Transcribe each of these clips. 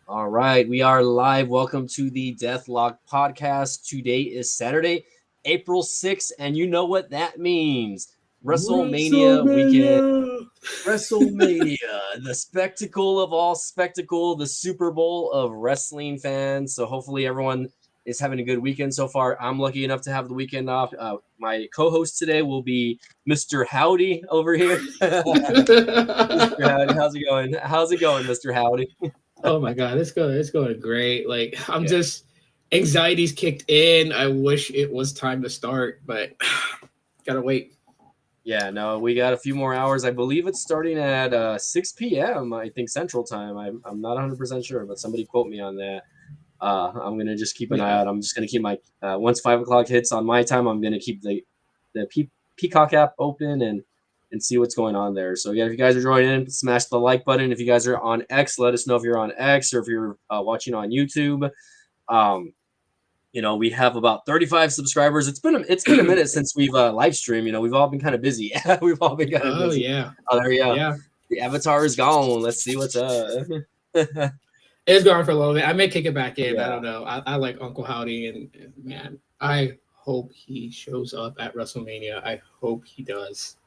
All right, we are live. Welcome to the Deathlock podcast. Today is Saturday, April 6th, and you know what that means. WrestleMania weekend. WrestleMania. WrestleMania, the spectacle of all spectacle, the Super Bowl of wrestling fans. So hopefully everyone is having a good weekend so far. I'm lucky enough to have the weekend off. My co-host today will be Mr. Howdy over here. Mr. Howdy, how's it going? How's it going, Mr. Howdy? Oh my god, it's going great. Like I'm Yeah. just anxiety's kicked in. I wish it was time to start, but gotta wait. Yeah, no, we got a few more hours. I believe it's starting at 6 p.m. I think Central Time. I'm not 100% sure, but somebody quote me on that. I'm gonna just keep an eye Yeah. out. I'm just gonna keep my once 5 o'clock hits on my time. I'm gonna keep the Peacock app open and see what's going on there. So yeah, if you guys are joining in, smash the like button. If you guys are on X, let us know if you're on X or if you're watching on YouTube. Um, we have about 35 subscribers. It's been a minute since we've live streamed. We've all been kind of busy. We've all been kind of Oh busy. yeah. Oh, there you go. Yeah. The avatar is gone. Let's see what's up. It's gone for a little bit. I may kick it back in. I Yeah. don't know. I like Uncle Howdy and man, I hope he shows up at WrestleMania. I hope he does.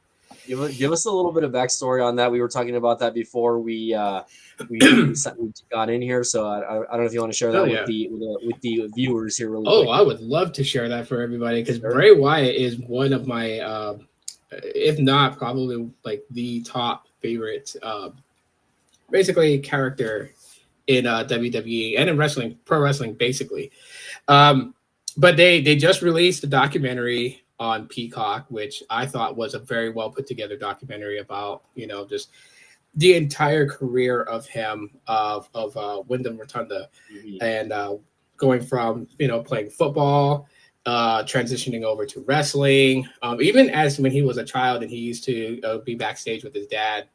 Give us a little bit of backstory on that. We were talking about that before we got in here. So I don't know if you want to share Oh that yeah. with the viewers here really Oh, quick. I would love to share that for everybody because Sure. Bray Wyatt is one of my, if not probably like the top favorite, basically character in WWE and in wrestling, pro wrestling, basically. Um, but they just released a documentary on Peacock, which I thought was a very well put together documentary about just the entire career of him of Wyndham Rotunda Mhm. and going from playing football. Transitioning over to wrestling, even as when he was a child and he used to be backstage with his dad.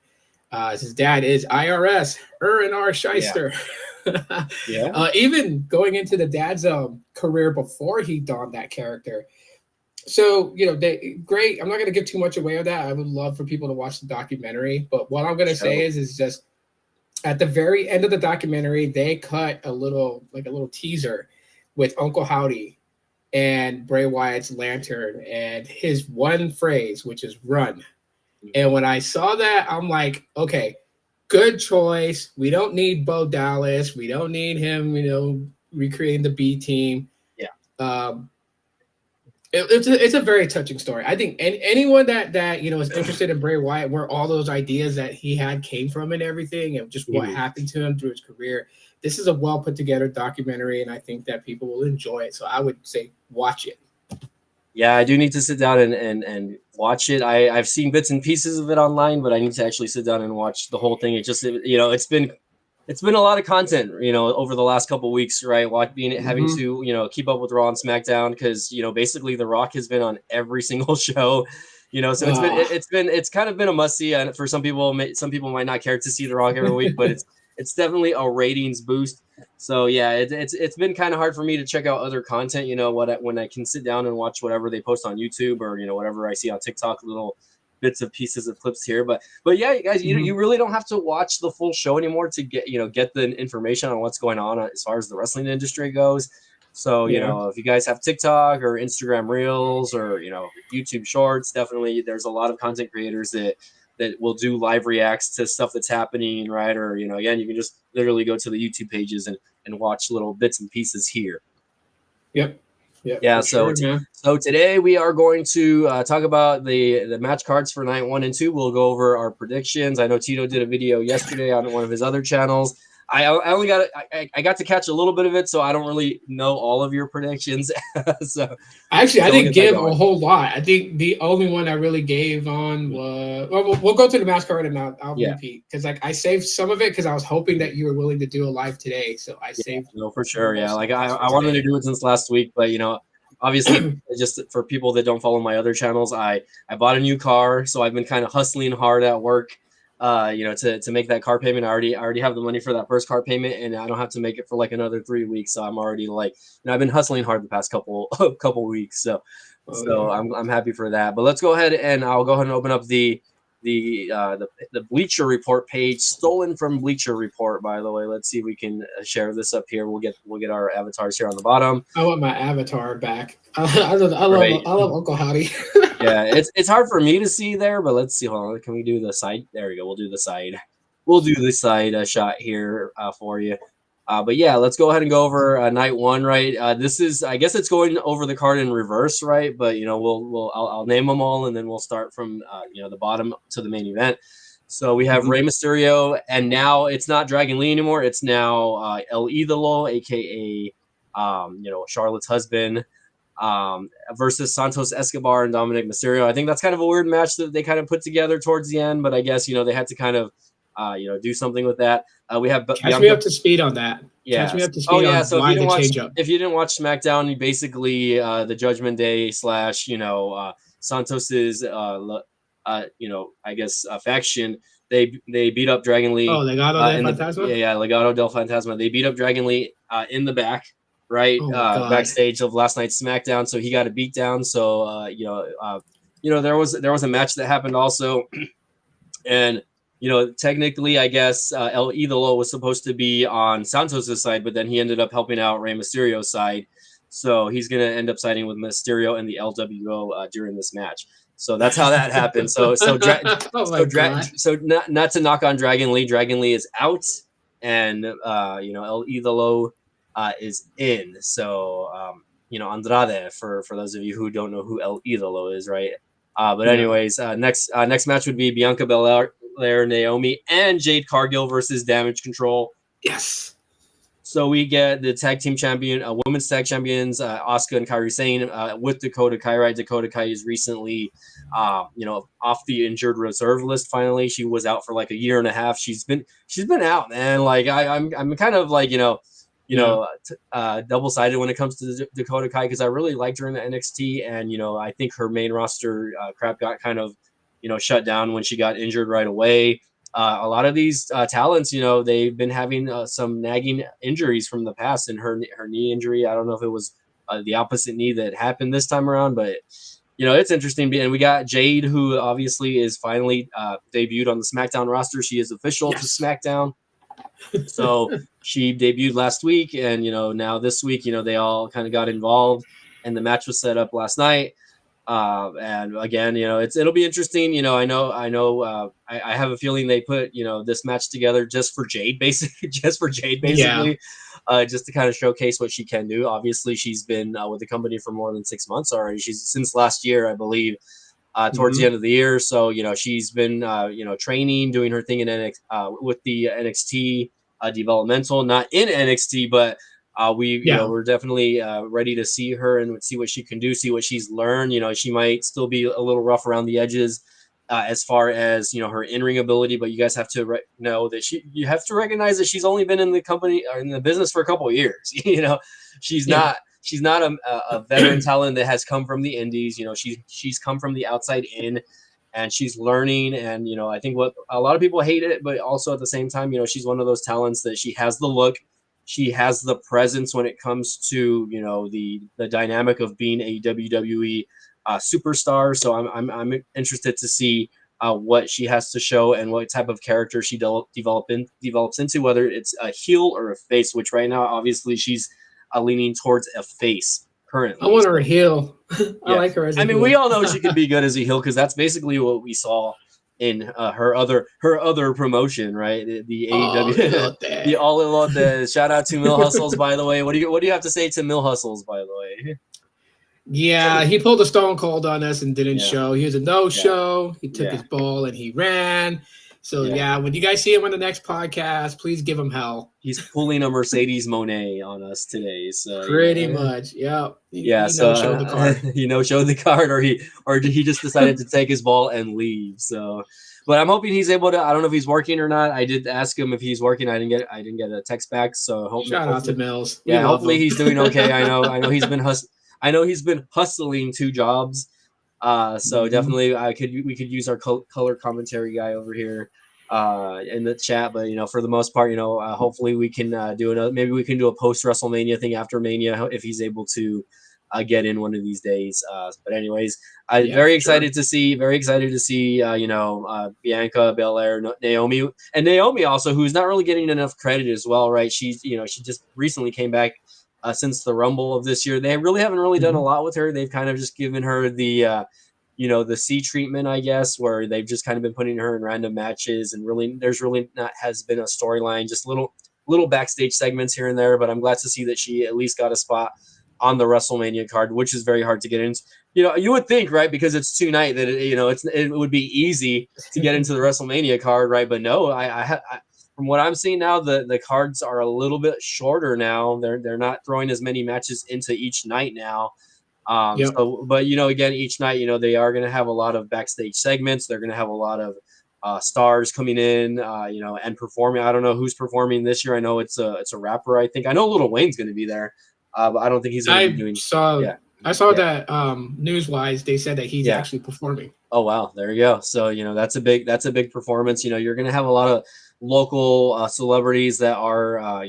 His dad is IRS, and R. Yeah. Shyster. Yeah. Even going into the dad's career before he donned that character. So, they great. I'm not going to give too much away of that. I would love for people to watch the documentary. But what I'm going to say Show. is just at the very end of the documentary, they cut a little teaser with Uncle Howdy and Bray Wyatt's lantern and his one phrase, which is run. And when I saw that, I'm like, okay, good choice. We don't need Bo Dallas. We don't need him, recreating the B team. Yeah. Um, it's a very touching story. I think anyone that is interested in Bray Wyatt, where all those ideas that he had came from and everything, and just what Mhm. happened to him through his career. This is a well put together documentary, and I think that people will enjoy it. So I would say watch it. Yeah, I do need to sit down and watch it. I've seen bits and pieces of it online, but I need to actually sit down and watch the whole thing. It's been a lot of content, over the last couple weeks, right? Being having Hmm. to keep up with Raw and SmackDown because basically The Rock has been on every single show, so Ah, it's kind of been a must see. And for some people might not care to see The Rock every week, but it's definitely a ratings boost. So yeah, it's been kind of hard for me to check out other content. When I can sit down and watch whatever they post on YouTube or whatever I see on TikTok, little bits of pieces of clips here. But yeah, you guys, you mhm. really don't have to watch the full show anymore to get the information on what's going on as far as the wrestling industry goes. So Yeah. if you guys have TikTok or Instagram Reels or YouTube Shorts, definitely there's a lot of content creators that will do live reacts to stuff that's happening, right? Or again, you can just literally go to the YouTube pages and watch little bits and pieces here. Yep. Yep. Yeah, For sure, man. so today we are going to talk about the match cards for night 1 and 2. We'll go over our predictions. I know Tito did a video yesterday on one of his other channels. I only I got to catch a little bit of it, so I don't really know all of your predictions. so Actually, I so we'll didn't get that give a going. whole lot. I think the only one I really gave on was well, we'll go to the mask card and I'll Yeah. repeat because like I saved some of it because I was hoping that you were willing to do a live today, so I Yeah, saved no, for sure. Yeah, most of like the I, best for I wanted to today. do it since last week, but obviously, just for people that don't follow my other channels, I bought a new car, so I've been kind of hustling hard at work, to make that car payment. I already have the money for that first car payment, and I don't have to make it for like another 3 weeks. So I'm already like, I've been hustling hard the past couple weeks. So Oh so yeah. I'm happy for that. But let's go ahead and I'll go ahead and open up the the Bleacher Report page, stolen from Bleacher Report, by the way. Let's see if we can share this up here. We'll get our avatars here on the bottom. I want my avatar back. I Right. love Uncle Howdy. Yeah, it's hard for me to see there, but let's see. Hold on, can we do the side? There we go. We'll do the side. We'll do the side shot here for you. But yeah, let's go ahead and go over night one. Right. This is, I guess, it's going over the card in reverse, right? But you know, I'll name them all, and then we'll start from the bottom to the main event. So we have Rey Mysterio, and now it's not Dragon Lee anymore. It's now El Idolo, aka Charlotte's husband, versus Santos Escobar and Dominic Mysterio. I think that's kind of a weird match that they kind of put together towards the end, but I guess they had to kind of do something with that. We have Catch me up to speed on that. Yeah. Catch me up to speed on So why the change up. if you didn't watch SmackDown, you basically the Judgment Day / Santos's I guess faction. They beat up Dragon Lee. Oh, Legado del Fantasma. Yeah, Legado del Fantasma. They beat up Dragon Lee in the back, right? Backstage of last night's SmackDown. So he got a beat down. So there was a match that happened also, and technically, I guess El Idolo was supposed to be on Santos' side, but then he ended up helping out Rey Mysterio's side. So he's going to end up siding with Mysterio and the LWO during this match. So that's how that happened. So not to knock on Dragon Lee. Dragon Lee is out, and El Idolo is in. So Andrade, for those of you who don't know who El Idolo is, right? But anyways, next match would be Bianca Belair, Naomi, and Jade Cargill versus Damage Control. Yes. So we get the tag team champion, women's tag champions, Asuka and Kairi Sane with Dakota Kai. Right, Dakota Kai is recently, off the injured reserve list. Finally, she was out for like a year and a half. She's been out, man. Like I'm kind of like double-sided when it comes to Dakota Kai, because I really liked her in the NXT, and I think her main roster crap got kind of shut down when she got injured right away. A lot of these talents, they've been having some nagging injuries from the past, and her knee injury, I don't know if it was the opposite knee that happened this time around, but it's interesting. And we got Jade, who obviously is finally debuted on the SmackDown roster. She is official to SmackDown. So she debuted last week, and now this week, they all kind of got involved, and the match was set up last night. And again, it'll be interesting. I have a feeling they put this match together just for Jade, basically, just to kind of showcase what she can do. Obviously, she's been with the company for more than 6 months already. She's since last year, I believe. Towards the end of the year. So, she's been, training, doing her thing in with the NXT developmental, not in NXT, but we're definitely ready to see her and see what she can do, see what she's learned. She might still be a little rough around the edges as far as, her in-ring ability, but you guys have to know that you have to recognize that she's only been in the company or in the business for a couple of years. She's not a veteran talent that has come from the indies. She's come from the outside in, and she's learning. And, I think what a lot of people hate it, but also at the same time, she's one of those talents that she has the look, she has the presence when it comes to, the dynamic of being a WWE superstar. So I'm interested to see what she has to show and what type of character she develops into, whether it's a heel or a face, which right now, obviously, she's leaning towards a face currently. I want her a heel. I like her as a heel. We all know she could be good as a heel, because that's basically what we saw in her other promotion, right? The AEW, the All Elote. Shout out to Mil Hustles, by the way. What do you have to say to Mil Hustles, by the way? Yeah, he pulled a Stone Cold on us and didn't show. He was a no-show. He took his ball and he ran. So, when you guys see him on the next podcast, please give him hell. He's pulling a Mercedes Monet on us today. So pretty much, yeah. So showed the card. He showed the card, or he just decided to take his ball and leave. So, but I'm hoping he's able to. I don't know if he's working or not. I did ask him if he's working. I didn't get a text back. So shout out to Mills. Hopefully he's doing okay. I know he's been hustling 2 jobs. So definitely we could use our color commentary guy over here in the chat, but for the most part, hopefully we can do maybe we can do a post Wrestlemania thing after Mania if he's able to get in one of these days. But anyways, I'm Yeah, very for sure. excited to see, Bianca Belair, Naomi, and Naomi also, who's not really getting enough credit as well, right? She just recently came back since the Rumble of this year. They really haven't really done a Mhm. lot with her. They've kind of just given her the C treatment, I guess, where they've just kind of been putting her in random matches, and really, there's really not has been a storyline, just little backstage segments here and there. But I'm glad to see that she at least got a spot on the WrestleMania card, which is very hard to get into. You would think, right, because it's 2 night that it would be easy to get into the WrestleMania card, right? But no, from what I'm seeing now, the cards are a little bit shorter now. They're not throwing as many matches into each night now. Yep. But again, each night, they are going to have a lot of backstage segments. They're going to have a lot of stars coming in, and performing. I don't know who's performing this year. I know it's a rapper. I think I know Lil Wayne's going to be there, but I don't think he's going to be I doing. saw Yeah, I saw yeah, that news wise they said that he's yeah. actually performing. Oh wow, there you go. So that's a big performance. You're going to have a lot of local celebrities that are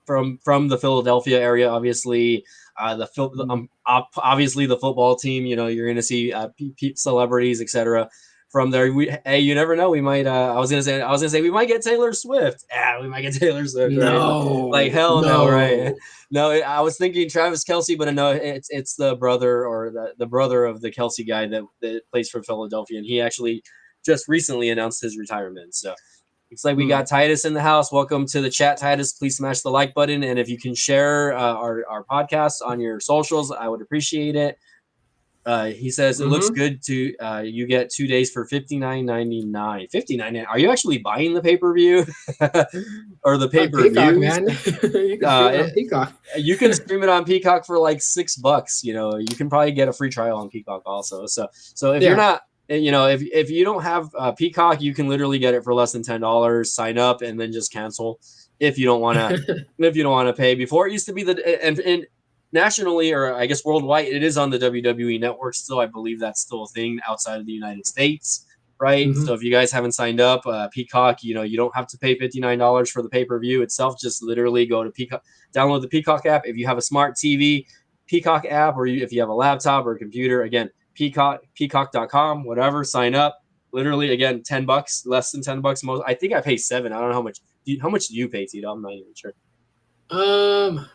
from the Philadelphia area. Obviously, Mhm. obviously the football team. You're going to see celebrities, etc. From there. Hey, you never know. We might. I was gonna say we might get Taylor Swift. Yeah, we might get Taylor Swift, right? Like No, hell no, right? no. No, I was thinking Travis Kelsey, but no, it's the brother or the brother of the Kelsey guy that plays for Philadelphia, and he actually just recently announced his retirement. So looks like we Hmm. got Titus in the house. Welcome to the chat, Titus. Please smash the like button, and if you can share our podcast on your socials, I would appreciate it. He says it looks Hmm. good to you get 2 days for $59.99. $59. Are you actually buying the pay per view or the pay On per Peacock, views? man. You can stream it Uh, on Peacock. you can stream it on Peacock for like $6. You can probably get a free trial on Peacock also. So if you're Yeah. not, if you don't have Peacock, you can literally get it for less than $10. Sign up and then just cancel if you don't want to. If you don't want to pay, before it used to be and nationally, or I guess worldwide, it is on the WWE network still. I believe that's still a thing outside of the United States, right? Hmm. So if you guys haven't signed up, Peacock, you don't have to pay $59 for the pay per view itself. Just literally go to Peacock, download the Peacock app. If you have a smart TV, Peacock app, or if you have a laptop or a computer, again, peacock.com, whatever, sign up. Literally, again, $10, less than $10 most. I think I pay 7. I don't know how much. How much do you pay, Tito? I'm not even sure. Um,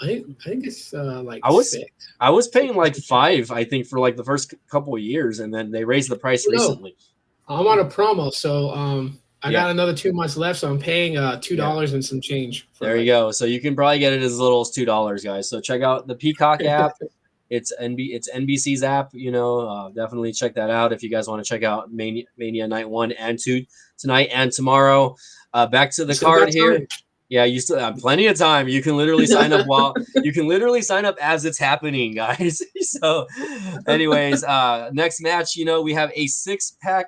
I think it's like I was six. I was Six paying or like six. 5, I think, for like the first couple of years, and then they raised the price No, recently. I'm on a promo, so I Yeah, got another 2 months left, so I'm paying $2 yeah. and some change for There you like. go. So you can probably get it as little as $2, guys. So check out the Peacock app. It's NBC's app. Definitely check that out if you guys want to check out Mania Night 1 and 2 tonight and tomorrow. Back to You the still card got here. time. Yeah, you still have plenty of time. You can literally sign up as it's happening, guys. So, anyways, next match, we have a 6-pack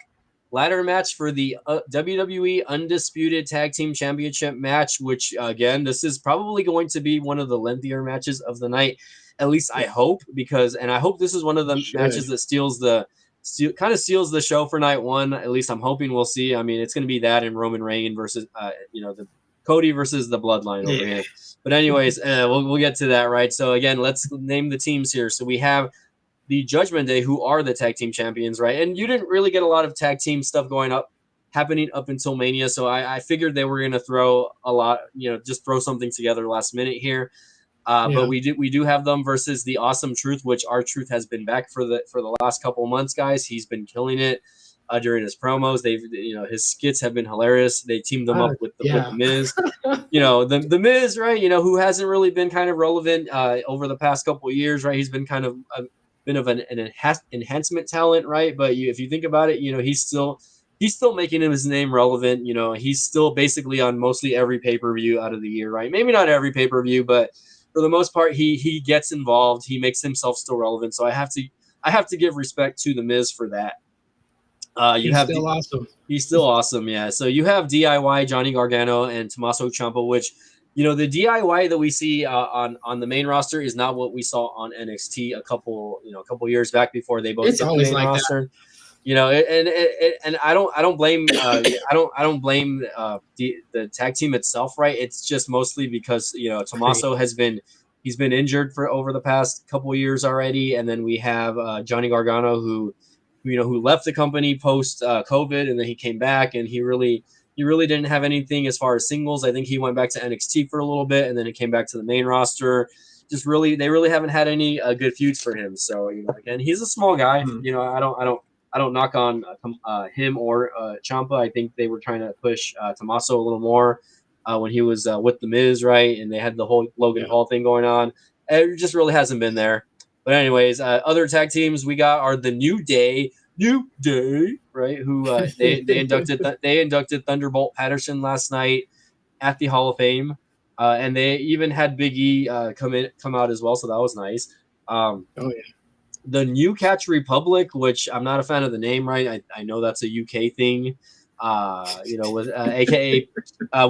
ladder match for the WWE Undisputed Tag Team Championship match, which again, this is probably going to be one of the lengthier matches of the night. At least I hope, and I hope this is one of the matches Should. that kind of steals the show for night one. At least I'm hoping we'll see. I mean, it's going to be that and Roman Reigns versus, the Cody versus the Bloodline over Yeah. here. But anyways, we'll get to that, right? So again, let's name the teams here. So we have the Judgment Day, who are the tag team champions, right? And you didn't really get a lot of tag team stuff happening up until Mania. So I figured they were going to throw a lot, just throw something together last minute here. But Yeah. we do have them versus the Awesome Truth, which our Truth has been back for the last couple of months, guys. He's been killing it during his promos. His skits have been hilarious. They teamed them up with the Yeah. Miz. The Miz, right? Who hasn't really been kind of relevant over the past couple of years, right? He's been kind of been of an enhancement talent, right? But if you think about it, he's still making his name relevant. He's still basically on mostly every pay per view out of the year, right? Maybe not every pay per view, but for the most part, he gets involved. He makes himself still relevant. So I have to give respect to the Miz for that. You He's have still awesome. He's still awesome, yeah. So you have DIY, Johnny Gargano, and Tommaso Ciampa, which the DIY that we see on the main roster is not what we saw on NXT a couple years back before they both It's hit the always main like that. roster. And I don't blame I don't blame the tag team itself, right? It's just mostly because Tommaso Creative. has been He's been injured for over the past couple of years already, and then we have Johnny Gargano, who left the company post COVID, and then he came back, and he really didn't have anything as far as singles. I think he went back to NXT for a little bit, and then it came back to the main roster. They really haven't had any good feuds for him. So again, he's a small guy. I don't knock on him or Ciampa. I think they were trying to push Tommaso a little more when he was with the Miz, right? And they had the whole Logan Paul thing going on. It just really hasn't been there. But anyways, other tag teams we got are the New Day, right? Who they inducted Thunderbolt Patterson last night at the Hall of Fame, and they even had Big E come out as well, so that was nice. Oh yeah. The New Catch Republic, which I'm not a fan of the name, right? I know that's a UK thing. With AKA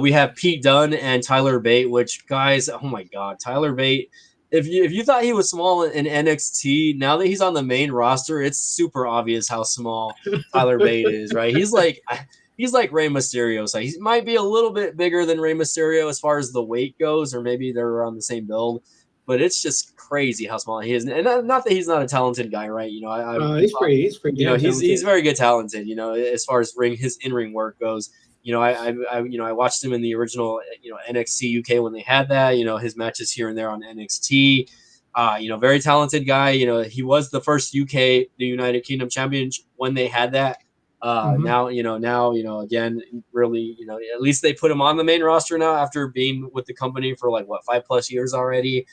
we have Pete Dunne and Tyler Bate, which guys, oh my God, Tyler Bate. If you thought he was small in NXT, now that he's on the main roster, it's super obvious how small Tyler Bate is, right? He's like Rey Mysterio. So he might be a little bit bigger than Rey Mysterio as far as the weight goes, or maybe they're on the same build. But it's just crazy how small he is, and not that he's not a talented guy, right? He's pretty. He's very good, talented. As far as his in-ring work goes. I watched him in the original, NXT UK when they had that. His matches here and there on NXT. Very talented guy. He was the first the United Kingdom champion when they had that. Now, again, really, at least they put him on the main roster now after being with the company for 5+ years already.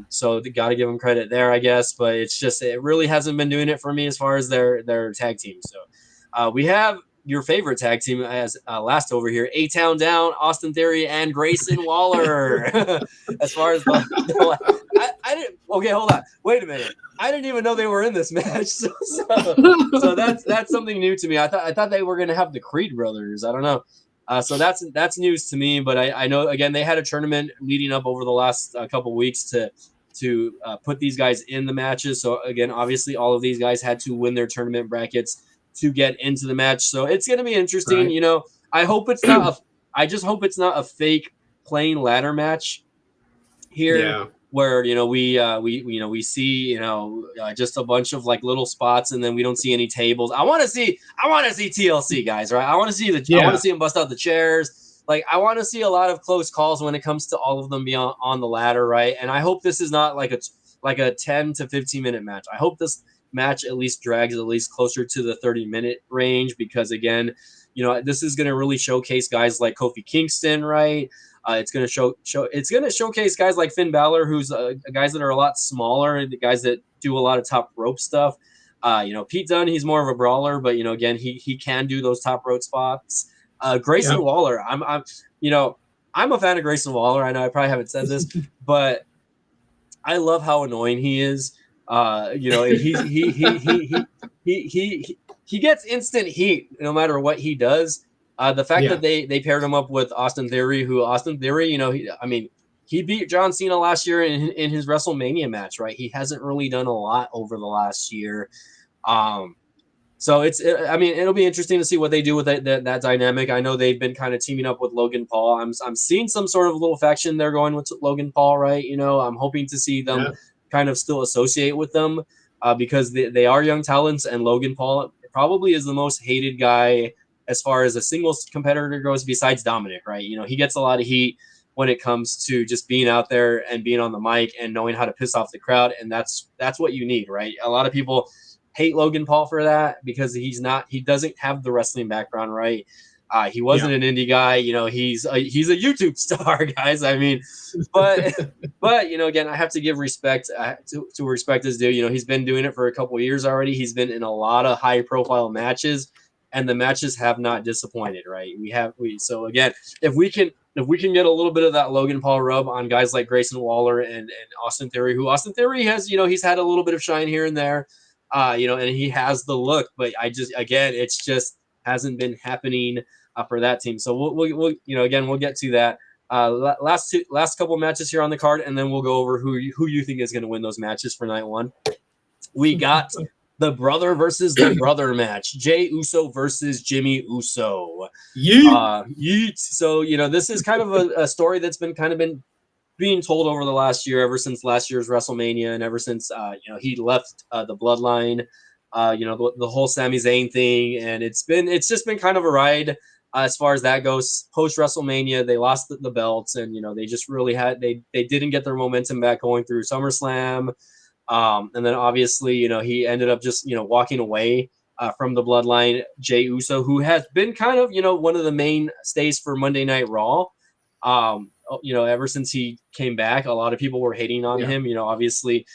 So they got to give him credit there, I guess. But it's just it really hasn't been doing it for me as far as their tag team. So we have your favorite tag team as last over here, A-Town Down, Austin Theory, and Grayson Waller. As far as I didn't. Okay, hold on. Wait a minute. I didn't even know they were in this match. So that's something new to me. I thought they were going to have the Creed brothers. I don't know. So that's news to me. But I know again they had a tournament leading up over the last couple weeks to put these guys in the matches. So again, obviously all of these guys had to win their tournament brackets to get into the match. So it's going to be interesting. Right. I hope it's not I just hope it's not a fake plain ladder match here. Yeah. Where we see just a bunch of little spots and then we don't see any tables. I want to see TLC guys, right? I want to see I want to see them bust out the chairs. I want to see a lot of close calls when it comes to all of them being on the ladder, right? And I hope this is not like a 10 to 15 minute match. I hope this match at least drags at least closer to the 30-minute range because again, this is going to really showcase guys like Kofi Kingston, right? It's going to showcase guys like Finn Balor, who's guys that are a lot smaller, the guys that do a lot of top rope stuff. Pete Dunne, he's more of a brawler, but again, he can do those top rope spots. Grayson Waller, I'm a fan of Grayson Waller. I know I probably haven't said this, but I love how annoying he is. He gets instant heat no matter what he does. The fact that they paired him up with Austin Theory, he beat John Cena last year in his WrestleMania match, right? He hasn't really done a lot over the last year. So it'll be interesting to see what they do with that dynamic. I know they've been kind of teaming up with Logan Paul. I'm seeing some sort of little faction they're going with Logan Paul, right? I'm hoping to see them kind of still associate with them because they are young talents, and Logan Paul probably is the most hated guy as far as a singles competitor goes besides Dominic, right? He gets a lot of heat when it comes to just being out there and being on the mic and knowing how to piss off the crowd. And that's what you need, right? A lot of people hate Logan Paul for that because he doesn't have the wrestling background, right? He wasn't an indie guy, he's a YouTube star, guys. But again, I have to give respect to respect his due. He's been doing it for a couple of years already. He's been in a lot of high profile matches, and the matches have not disappointed, right? So again, if we can get a little bit of that Logan Paul rub on guys like Grayson Waller and Austin Theory, who Austin Theory has, he's had a little bit of shine here and there, and he has the look, but it's just hasn't been happening for that team. So we'll get to that. Last couple matches here on the card, and then we'll go over who you think is going to win those matches for night one. We got the brother versus the brother match. Jey Uso versus Jimmy Uso. Yeet. So, this is kind of a story that's been being told over the last year, ever since last year's WrestleMania, and ever since he left the Bloodline, the whole Sami Zayn thing, and it's just been kind of a ride as far as that goes. Post WrestleMania, they lost the belts, and they just really they didn't get their momentum back going through SummerSlam. And then obviously, he ended up just, walking away from the Bloodline. Jey Uso, who has been kind of, one of the mainstays for Monday Night Raw. Ever since he came back, a lot of people were hating on him. Obviously,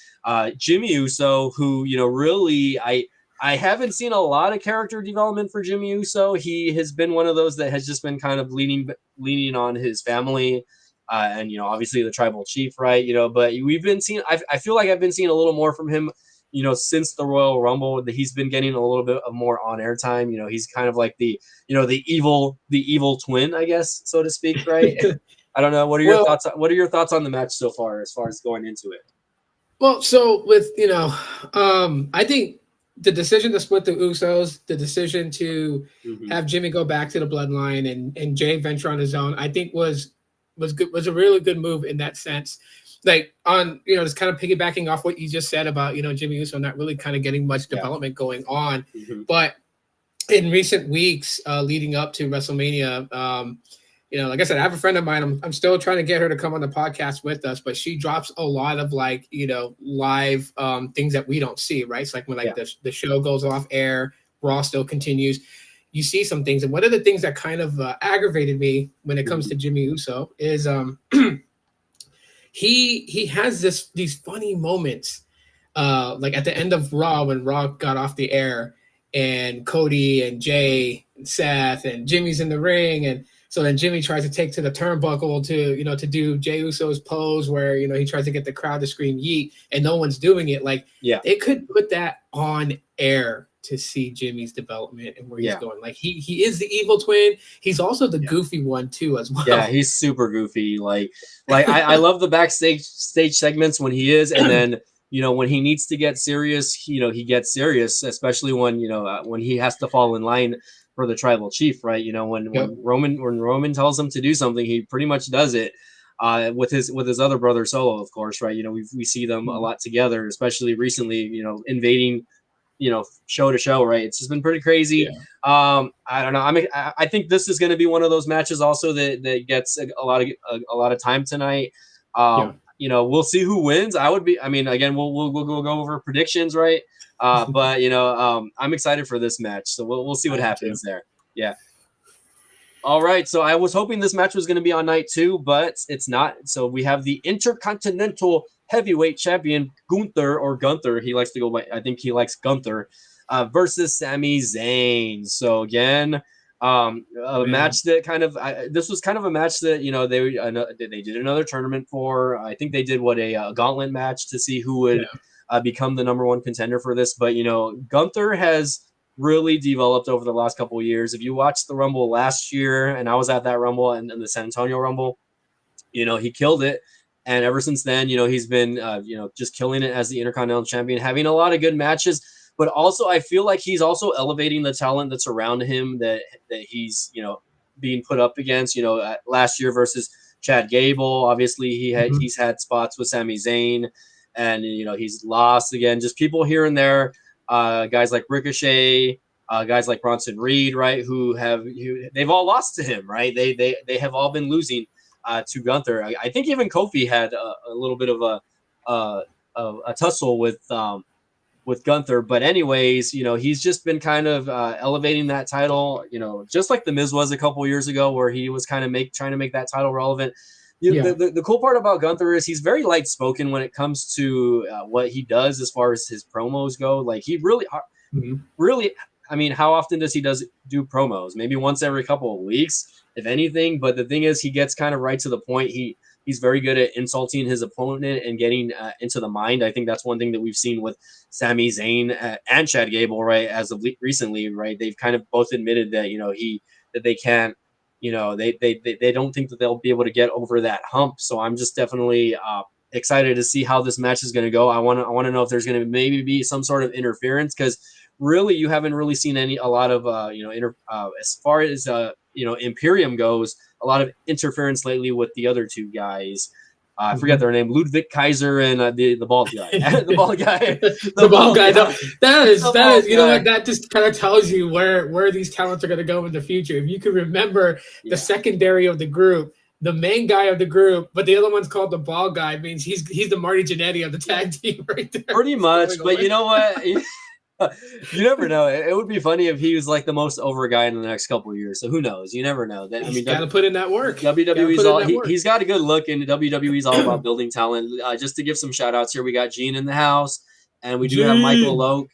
Jimmy Uso, who, really, I haven't seen a lot of character development for Jimmy Uso. He has been one of those that has just been kind of leaning on his family. And obviously the tribal chief, right? But we've been seeing. I feel like I've been seeing a little more from him, since the Royal Rumble. That he's been getting a little bit of more on air time. He's kind of like the evil twin, I guess, so to speak, right? I don't know. What are your thoughts? What are your thoughts on the match so far, as going into it? Well, so with I think the decision to split the Usos, the decision to have Jimmy go back to the Bloodline and Jay venture on his own, I think was good, was a really good move in that sense. Like on, just kind of piggybacking off what you just said about, Jimmy Uso not really kind of getting much development going on. But in recent weeks leading up to WrestleMania, like I said, I have a friend of mine. I'm still trying to get her to come on the podcast with us, but she drops a lot of live things that we don't see, right? It's like when the show goes off air, Raw still continues. You see some things, and one of the things that kind of aggravated me when it comes to Jimmy Uso is he has these funny moments, like at the end of Raw when Raw got off the air, and Cody and Jay and Seth and Jimmy's in the ring, and so then Jimmy tries to take to the turnbuckle to do Jey Uso's pose where he tries to get the crowd to scream yeet, and no one's doing it. Like they could put that on air to see Jimmy's development and where he's going. Like he is the evil twin. He's also the goofy one too, as well. Yeah, he's super goofy. Like I love the backstage segments when he is, and then when he needs to get serious, he gets serious, especially when he has to fall in line for the tribal chief, right? When Roman tells him to do something, he pretty much does it. With his other brother Solo, of course, right? We see them a lot together, especially recently. Invading, show to show, right? It's just been pretty crazy. I don't know. I think this is going to be one of those matches also that gets a lot of time tonight. We'll see who wins. Again, we'll go over predictions, right? But I'm excited for this match, so we'll see what happens there. Yeah. All right. So I was hoping this match was going to be on night 2, but it's not. So we have the Intercontinental Heavyweight Champion Gunther. He likes to go by. I think he likes Gunther versus Sami Zayn. So again, a match that kind of this was kind of a match that they did another tournament for. I think they did a gauntlet match to see who would become the number 1 contender for this. But Gunther has really developed over the last couple of years. If you watched the Rumble last year, and I was at that Rumble and the San Antonio Rumble, he killed it. And ever since then, he's been just killing it as the Intercontinental Champion, having a lot of good matches. But also, I feel like he's also elevating the talent that's around him that he's, being put up against, last year versus Chad Gable. Obviously, he's had spots with Sami Zayn, and, he's lost again. Just people here and there, guys like Ricochet, guys like Bronson Reed, right, who they've all lost to him, right? They have all been losing to Gunther. I think even Kofi had a little bit of a tussle with Gunther, but anyways, he's just been kind of elevating that title, just like the Miz was a couple years ago, where he was kind of trying to make that title relevant. The cool part about Gunther is he's very light spoken when it comes to what he does as far as his promos go. Like he really, how often does he do promos? Maybe once every couple of weeks, if anything. But the thing is, he gets kind of right to the point. He's very good at insulting his opponent and getting into the mind. I think that's one thing that we've seen with Sami Zayn and Chad Gable, right? As of recently, right? They've kind of both admitted that that they can't, they don't think that they'll be able to get over that hump. So I'm just definitely excited to see how this match is going to go. I want to know if there's going to maybe be some sort of interference, because really you haven't really seen a lot of as far as Imperium goes, a lot of interference lately with the other two guys. I forget their name, Ludwig Kaiser and the bald guy, the bald guy, The bald guy. That is, you know guy. what? That just kind of tells you where these talents are going to go in the future. If you can remember the secondary of the group, the main guy of the group, but the other one's called the bald guy, means he's the Marty Jannetty of the tag team right there. Pretty much, but you know what? You never know. It would be funny if he was like the most over guy in the next couple of years. So who knows? You never know. That, I mean, got to put in that work. WWE's all he's got a good look, and WWE's all about building talent. Just to give some shout outs here, we got Gene in the house, and we do have Michael Loke.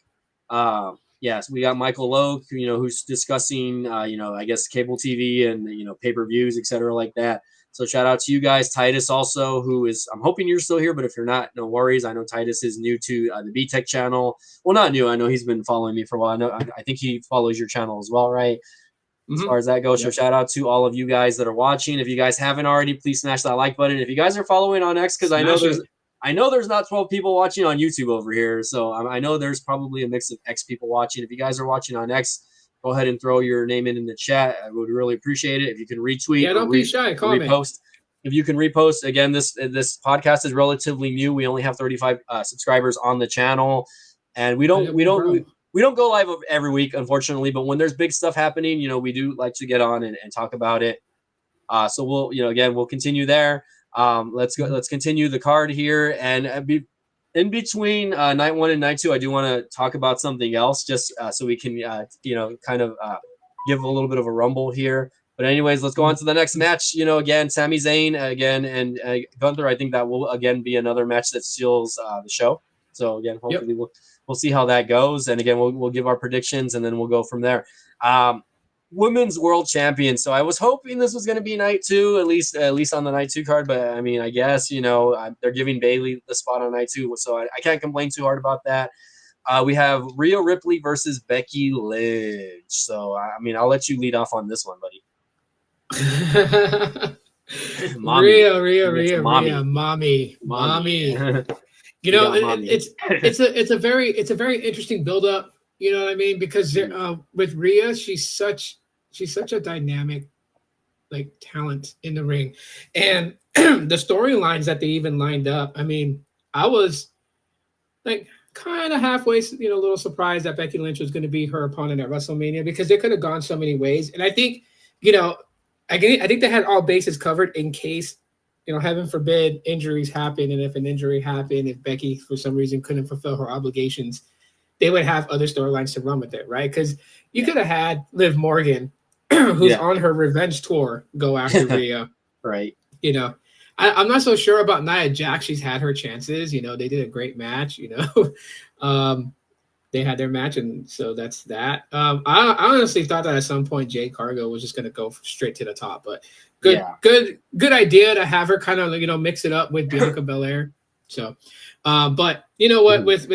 Yes, we got Michael Loke, who's discussing, I guess cable TV and pay-per-views, etc., like that. So shout out to you guys. Titus also, who is, I'm hoping you're still here, but if you're not, no worries. I know Titus is new to the B-Tech channel. Well, not new. I know he's been following me for a while. I think he follows your channel as well, right? As far as that goes. So shout out to all of you guys that are watching. If you guys haven't already, please smash that like button. If you guys are following on X, because I know there's not 12 people watching on YouTube over here. So I know there's probably a mix of X people watching. If you guys are watching on X, go ahead and throw your name in the chat. I would really appreciate it. If you can retweet, don't be shy. Repost. If you can repost, again, this podcast is relatively new. We only have 35 subscribers on the channel, and we don't go live every week, unfortunately. But when there's big stuff happening, we do like to get on and talk about it. So we'll continue there. Let's go. Let's continue the card here, and in between night 1 and night 2, I do want to talk about something else, just so we can kind of give a little bit of a rumble here. But anyways, let's go on to the next match. Again, Sami Zayn again and Gunther. I think that will again be another match that steals the show. So again, hopefully we'll see how that goes. And again, we'll give our predictions and then we'll go from there. Women's World Champion. So I was hoping this was going to be night 2, at least on the night 2 card. But I mean, I guess they're giving Bayley the spot on night 2, so I can't complain too hard about that. We have Rhea Ripley versus Becky Lynch. So I mean, I'll let you lead off on this one, buddy. Rhea, mommy. It's a very interesting build up. You know what I mean? Because with Rhea, she's such a dynamic talent in the ring, and the storylines that they even lined up. I mean, I was kind of halfway, a little surprised that Becky Lynch was going to be her opponent at WrestleMania, because they could have gone so many ways, and I think I think they had all bases covered in case, heaven forbid, injuries happen. And if an injury happened, if Becky for some reason couldn't fulfill her obligations, they would have other storylines to run with it, right? Because you could have had Liv Morgan, who's on her revenge tour, go after Rhea. Right. I'm not so sure about Nia Jax. She's had her chances. They did a great match. They had their match, and so that's that. I honestly thought that at some point Jade Cargo was just going to go straight to the top, but good idea to have her kind of mix it up with Bianca Belair. So, but you know what, with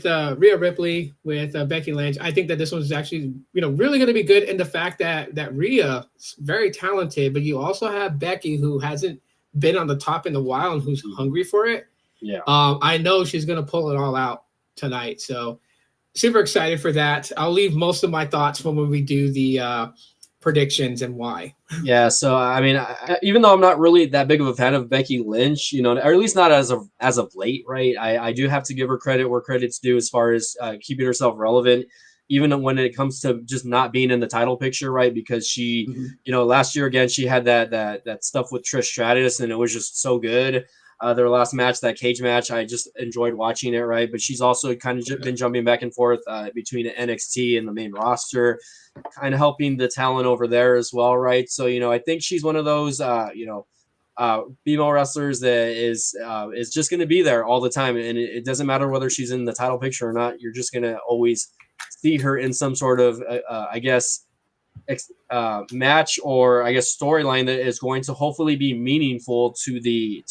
Rhea Ripley, with Becky Lynch, I think that this one's actually really going to be good. And the fact that Rhea is very talented, but you also have Becky, who hasn't been on the top in a while and who's hungry for it. Yeah. I know she's going to pull it all out tonight. So super excited for that. I'll leave most of my thoughts for when we do the predictions and why. Yeah. So, I mean, even though I'm not really that big of a fan of Becky Lynch, or at least not as of late, right? I do have to give her credit where credit's due as far as keeping herself relevant, even when it comes to just not being in the title picture, right? Because she, last year again, she had that stuff with Trish Stratus, and it was just so good. Their last match, that cage match, I just enjoyed watching it, right? But she's also kind of been jumping back and forth between NXT and the main roster, kind of helping the talent over there as well, right? So, I think she's one of those, female wrestlers that is just going to be there all the time. And it doesn't matter whether she's in the title picture or not. You're just going to always see her in some sort of, match, or I guess storyline that is going to hopefully be meaningful to the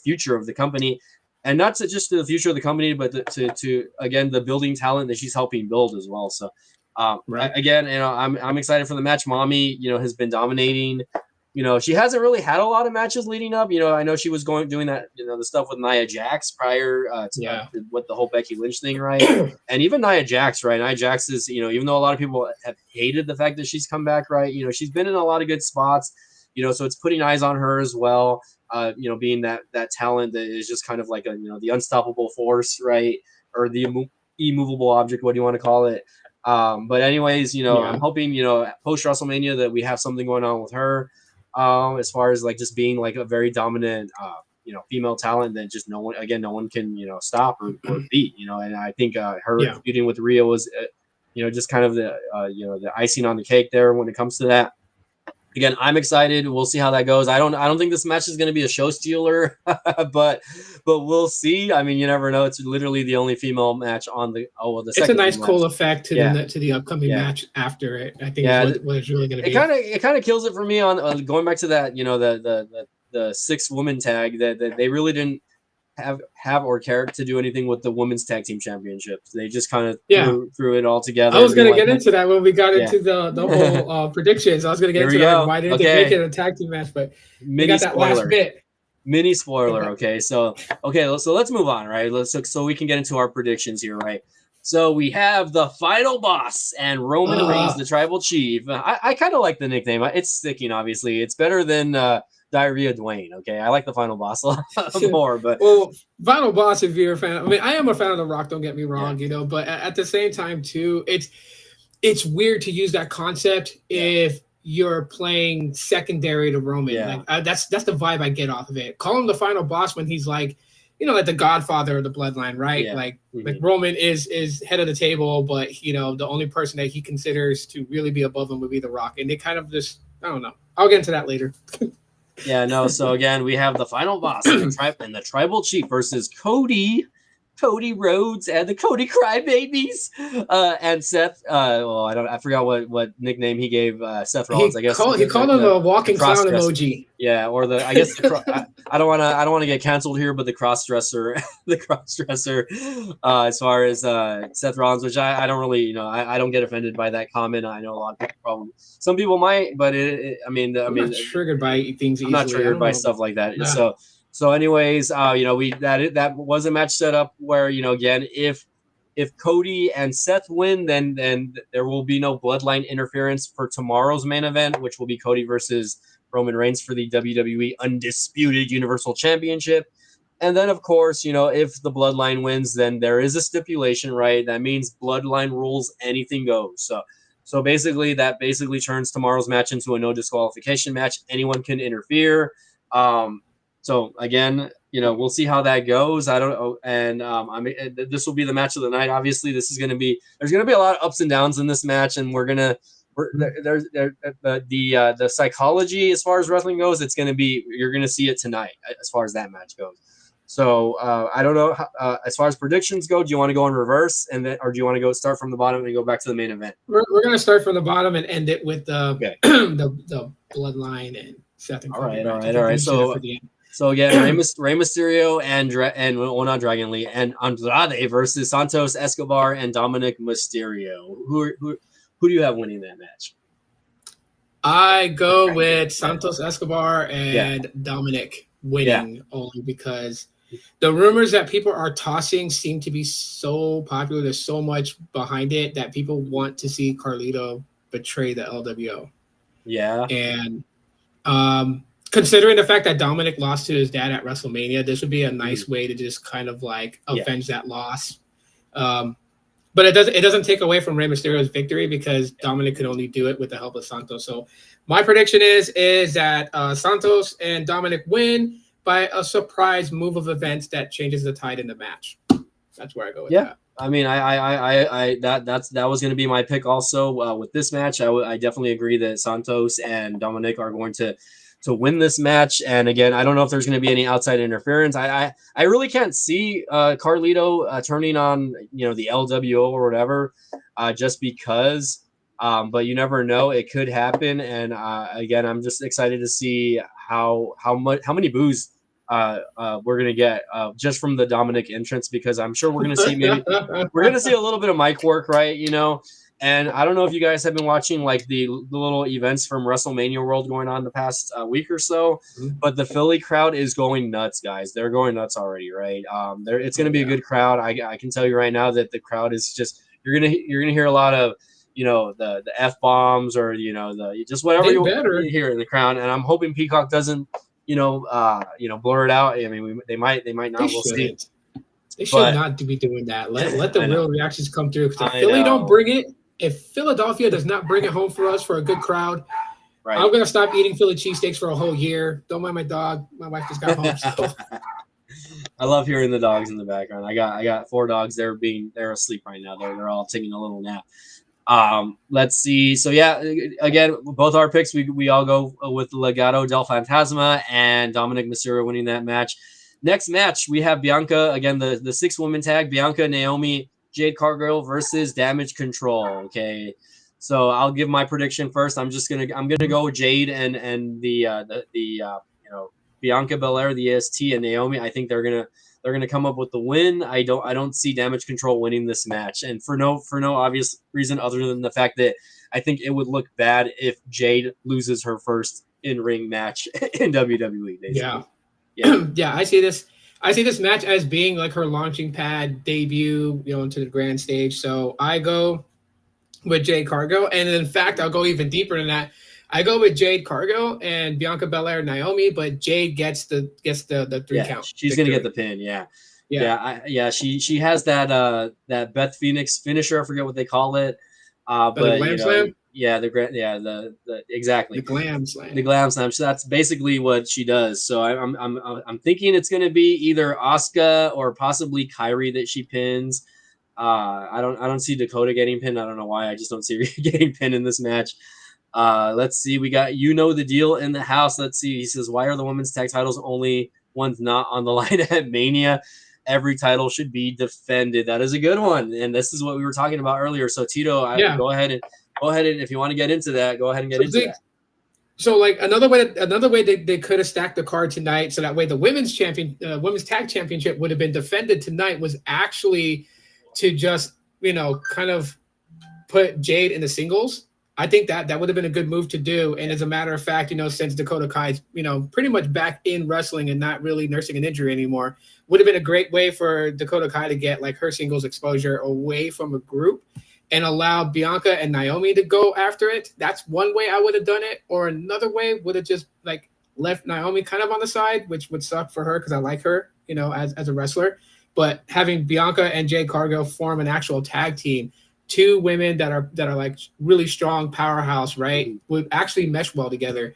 future of the company, and not to just to the future of the company, but to again the building talent that she's helping build as well. So again, I'm excited for the match. Mommy, has been dominating. She hasn't really had a lot of matches leading up. I know she was doing that, the stuff with Nia Jax prior to with the whole Becky Lynch thing, right? And even Nia Jax, right? Nia Jax is, even though a lot of people have hated the fact that she's come back, right? She's been in a lot of good spots. so it's putting eyes on her as well. Being that talent that is just kind of like the unstoppable force, right? Or the immovable object, what do you want to call it? But anyways, I'm hoping, post WrestleMania that we have something going on with her, as far as like just being like a very dominant, female talent that just no one can, stop or beat, and I think her feuding with Rhea was, just kind of the icing on the cake there when it comes to that. Again, I'm excited. We'll see how that goes. I don't think this match is going to be a show stealer, but we'll see. I mean, you never know. It's literally the only female match on the It's a nice cool effect to the upcoming match after it. I think what it's really going to be. It kind of kills it for me on going back to that, the 6-woman tag that they really didn't have or care to do anything with the women's tag team championships. They just kind of threw it all together. I was going to get into that when we got into the whole predictions. I was going to get into that. Why didn't they make it a tag team match? But we got that last bit. Mini spoiler. Okay. So let's move on, right? So we can get into our predictions here, right? So we have the final boss and Roman Reigns, the tribal chief. I kind of like the nickname. It's sticking, obviously. It's better than Diarrhea Dwayne. Okay, I like the final boss a lot more. But final boss, if you're a fan, I mean, I am a fan of The Rock. Don't get me wrong, but at the same time too, it's weird to use that concept if you're playing secondary to Roman. Yeah. Like that's the vibe I get off of it. Call him the final boss when he's like, like the godfather of the bloodline, right? Yeah. Like Roman is head of the table, but the only person that he considers to really be above him would be The Rock, and they kind of just, I don't know. I'll get into that later. Yeah, no. So again, we have the final boss and the tribal chief versus Cody Rhodes and the Cody Crybabies, and Seth. I forgot what nickname he gave Seth Rollins. He called him the walking clown emoji. Yeah, or I guess I don't want to get canceled here, but the cross dresser, as far as Seth Rollins, which I don't really, I don't get offended by that comment. I know a lot of people probably, some people might, but I'm not triggered by things. I'm not triggered by stuff like that. No. So anyways, that was a match set up where, again, if Cody and Seth win, then there will be no bloodline interference for tomorrow's main event, which will be Cody versus Roman Reigns for the WWE Undisputed Universal Championship. And then, of course, if the bloodline wins, then there is a stipulation, right? That means bloodline rules, anything goes. So basically, that turns tomorrow's match into a no disqualification match. Anyone can interfere. So again, we'll see how that goes. I don't know, and this will be the match of the night. Obviously, there's going to be a lot of ups and downs in this match, and the psychology as far as wrestling goes. You're going to see it tonight as far as that match goes. So I don't know as far as predictions go. Do you want to go in reverse or do you want to go start from the bottom and go back to the main event? We're going to start from the bottom and end it with the bloodline and Seth and Cody. All right. So again, Rey Mysterio not Dragon Lee and Andrade versus Santos Escobar and Dominic Mysterio. Who do you have winning that match? I go with Santos Escobar and Dominic winning only because the rumors that people are tossing seem to be so popular. There's so much behind it that people want to see Carlito betray the LWO. Yeah. And considering the fact that Dominic lost to his dad at WrestleMania, this would be a nice way to just kind of like avenge that loss. But it doesn't take away from Rey Mysterio's victory because Dominic could only do it with the help of Santos. So my prediction is that Santos and Dominic win by a surprise move of events that changes the tide in the match. That's where I go with that. I mean, that was going to be my pick also with this match. I definitely agree that Santos and Dominic are going to win this match. And again, I don't know if there's going to be any outside interference. I really can't see Carlito turning on, the LWO or whatever, just because. But you never know; it could happen. And again, I'm just excited to see how many boos we're gonna get just from the Dominic entrance, because I'm sure we're gonna see a little bit of mic work, right? And I don't know if you guys have been watching like the little events from WrestleMania World going on the past week or so, but the Philly crowd is going nuts, guys. They're going nuts already, right? It's going to be a good crowd. I can tell you right now that the crowd is just you're gonna hear a lot of the F bombs or the just whatever They you better. hear in the crown. And I'm hoping Peacock doesn't blur it out. I mean, they might They not. We'll see. shouldn't. They should But not be doing that. Let the I know, real reactions come through. Because if I Philly don't know, bring it, if Philadelphia does not bring it home for us for a good crowd, right? I'm gonna stop eating Philly cheesesteaks for a whole year. Don't mind my dog. My wife just got home. So I love hearing the dogs in the background. I got 4 dogs. They're asleep right now. They're all taking a little nap. Let's see. So yeah, again, both our picks, we all go with Legado del Fantasma and Dominic Mysterio winning that match. Next match, we have Bianca, again, the 6-woman tag, Bianca, Naomi, Jade Cargill versus Damage Control. Okay. So I'll give my prediction first. I'm gonna go with Jade and Bianca Belair, the EST, and Naomi. I think they're gonna come up with the win. I don't see Damage Control winning this match, and for no obvious reason other than the fact that I think it would look bad if Jade loses her first in ring match in WWE. yeah, Basically, yeah, yeah. I see this. I see this match as being like her launching pad debut, into the grand stage. So I go with Jade Cargo, and in fact, I'll go even deeper than that. I go with Jade Cargo and Bianca Belair, Naomi, but Jade gets the 3 yeah. count She's gonna get victory. the pin. Yeah, Yeah, yeah. She has that Beth Phoenix finisher. I forget what they call it. but the But Glam Slam, the the exactly. Glam The Slam. glam slam. So that's basically what she does. So I'm thinking it's going to be either Asuka or possibly Kyrie that she pins. I don't see Dakota getting pinned. I don't know why. I just don't see her getting pinned in this match. Let's see. We got the deal in the house. Let's see. He says, why are the women's tag titles only ones not on the line at Mania? Every title should be defended. That is a good one, and this is what we were talking about earlier. So Tito, Yeah. go ahead and if you want to get into that, go ahead and get So into that. So like another way they could have stacked the card tonight, so that way the women's tag championship would have been defended tonight, was actually to just kind of put Jade in the singles. I think that would have been a good move to do. And as a matter of fact, since Dakota Kai's pretty much back in wrestling and not really nursing an injury anymore, would have been a great way for Dakota Kai to get like her singles exposure away from a group and allow Bianca and Naomi to go after it. That's one way I would have done it. Or another way would have just like left Naomi kind of on the side, which would suck for her because I like her, as a wrestler. But having Bianca and Jade Cargill form an actual tag team, 2 women that are like really strong powerhouse, right, would actually mesh well together.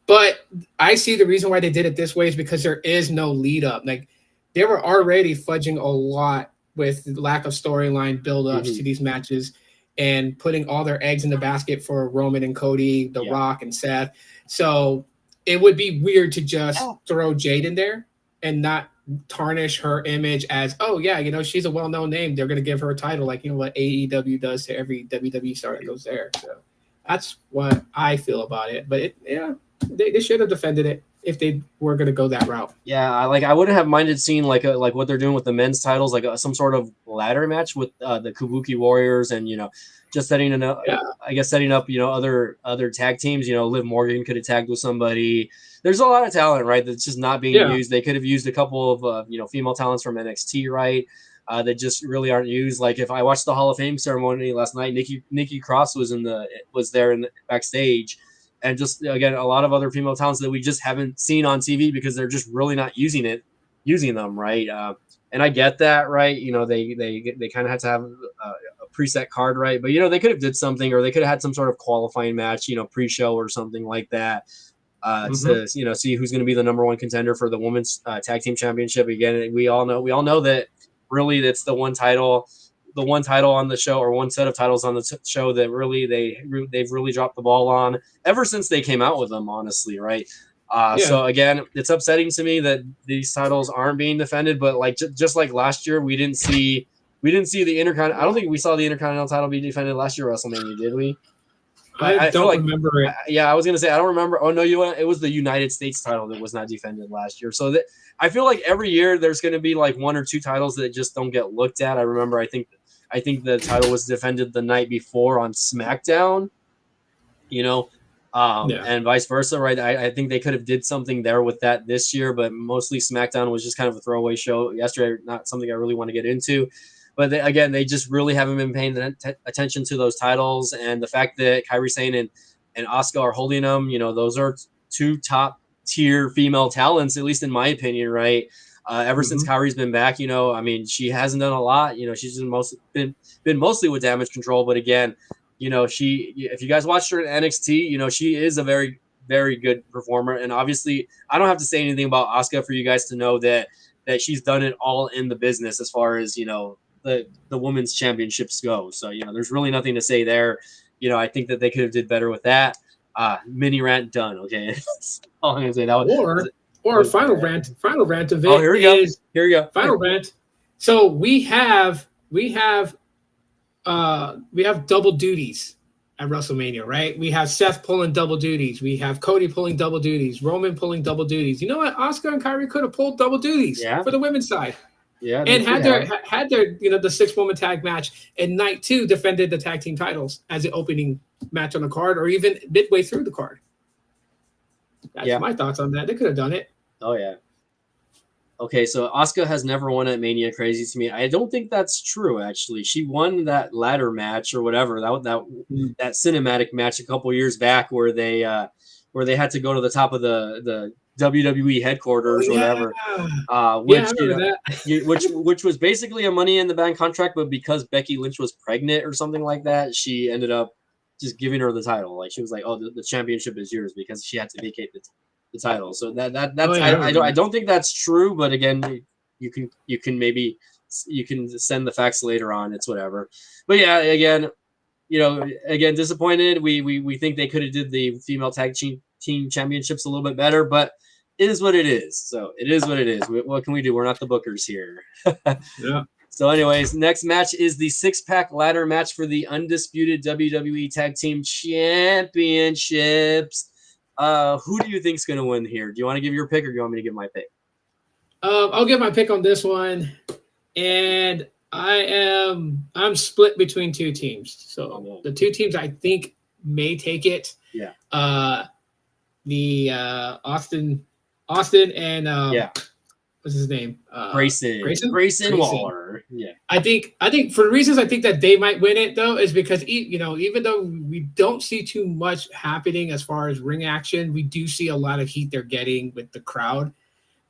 But I see the reason why they did it this way is because there is no lead up. Like they were already fudging a lot with lack of storyline buildups to these matches and putting all their eggs in the basket for Roman and Cody, The Rock and Seth. So it would be weird to just throw Jade in there and not tarnish her image as, oh yeah, she's a well-known name. They're going to give her a title like, what AEW does to every WWE star that goes there. So that's what I feel about it. But they should have defended it if they were going to go that route. Yeah, I wouldn't have minded seeing like what they're doing with the men's titles, like some sort of ladder match with the Kabuki Warriors, and just setting up, other tag teams. Liv Morgan could have tagged with somebody. There's a lot of talent, right, that's just not being used. They could have used a couple of female talents from NXT, right, that just really aren't used. Like if I watched the Hall of Fame ceremony last night, Nikki Cross was there in the backstage. And just again, a lot of other female talents that we just haven't seen on TV because they're just really not using them, right? And I get that, right? They kind of had to have a preset card, right? But they could have did something, or they could have had some sort of qualifying match, pre-show or something like that, to see who's going to be the number 1 contender for the women's tag team championship. Again, we all know that really that's the one title on the show, or one set of titles on the show that really they've really dropped the ball on ever since they came out with them, honestly, right? So again, it's upsetting to me that these titles aren't being defended, but like just like last year, we didn't see the Intercontinental. I don't think we saw the Intercontinental title be defended last year WrestleMania, did we? I don't remember it. I was gonna say I don't remember. Oh no, it was the United States title that was not defended last year. So that I feel like every year there's gonna be like 1 or 2 titles that just don't get looked at. I remember I think the title was defended the night before on SmackDown, and vice versa, right? I think they could have did something there with that this year, but mostly SmackDown was just kind of a throwaway show yesterday. Not something I really want to get into. but again, they just really haven't been paying attention to those titles, and the fact that Kairi Sane and Asuka are holding them, those are two top tier female talents, at least in my opinion, right? Ever since Kairi's been back, I mean, she hasn't done a lot. She's been mostly with Damage Control, but again, if you guys watched her in NXT, she is a very, very good performer. And obviously, I don't have to say anything about Asuka for you guys to know that she's done it all in the business as far as the women's championships go. So there's really nothing to say there. I think that they could have did better with that. Mini rant done. Okay, that's all I'm gonna say. Or final rant of it. Oh, here we go. Here we go. Final rant. So we have double duties at WrestleMania, right? We have Seth pulling double duties. We have Cody pulling double duties. Roman pulling double duties. You know what? Asuka and Kairi could have pulled double duties for the women's side. Yeah, and had their the 6-woman tag match, and night 2 defended the tag team titles as the opening match on the card, or even midway through the card. That's my thoughts on that. They could have done it. Oh yeah. Okay, so Asuka has never won at Mania. Crazy to me. I don't think that's true. Actually, she won that ladder match or whatever that cinematic match a couple years back where they had to go to the top of the WWE headquarters or whatever. Which was basically a Money in the Bank contract, but because Becky Lynch was pregnant or something like that, she ended up just giving her the title. Like she was like, "Oh, the championship is yours," because she had to vacate the title. So I don't think that's true, but again, you can maybe send the facts later on. It's whatever. But yeah, again, disappointed. We think they could have did the female tag team championships a little bit better, but it is what it is. So it is what it is. What can we do? We're not the bookers here. Yeah. So anyways, next match is the 6-pack ladder match for the undisputed WWE Tag Team Championships. Who do you think is going to win here? Do you want to give your pick, or do you want me to give my pick? I'll give my pick on this one, and I'm split between two teams. So the two teams I think may take it. Yeah. The Austin and what's his name? Grayson Waller. Yeah. I think for the reasons I think that they might win it though is because even though we don't see too much happening as far as ring action, we do see a lot of heat they're getting with the crowd.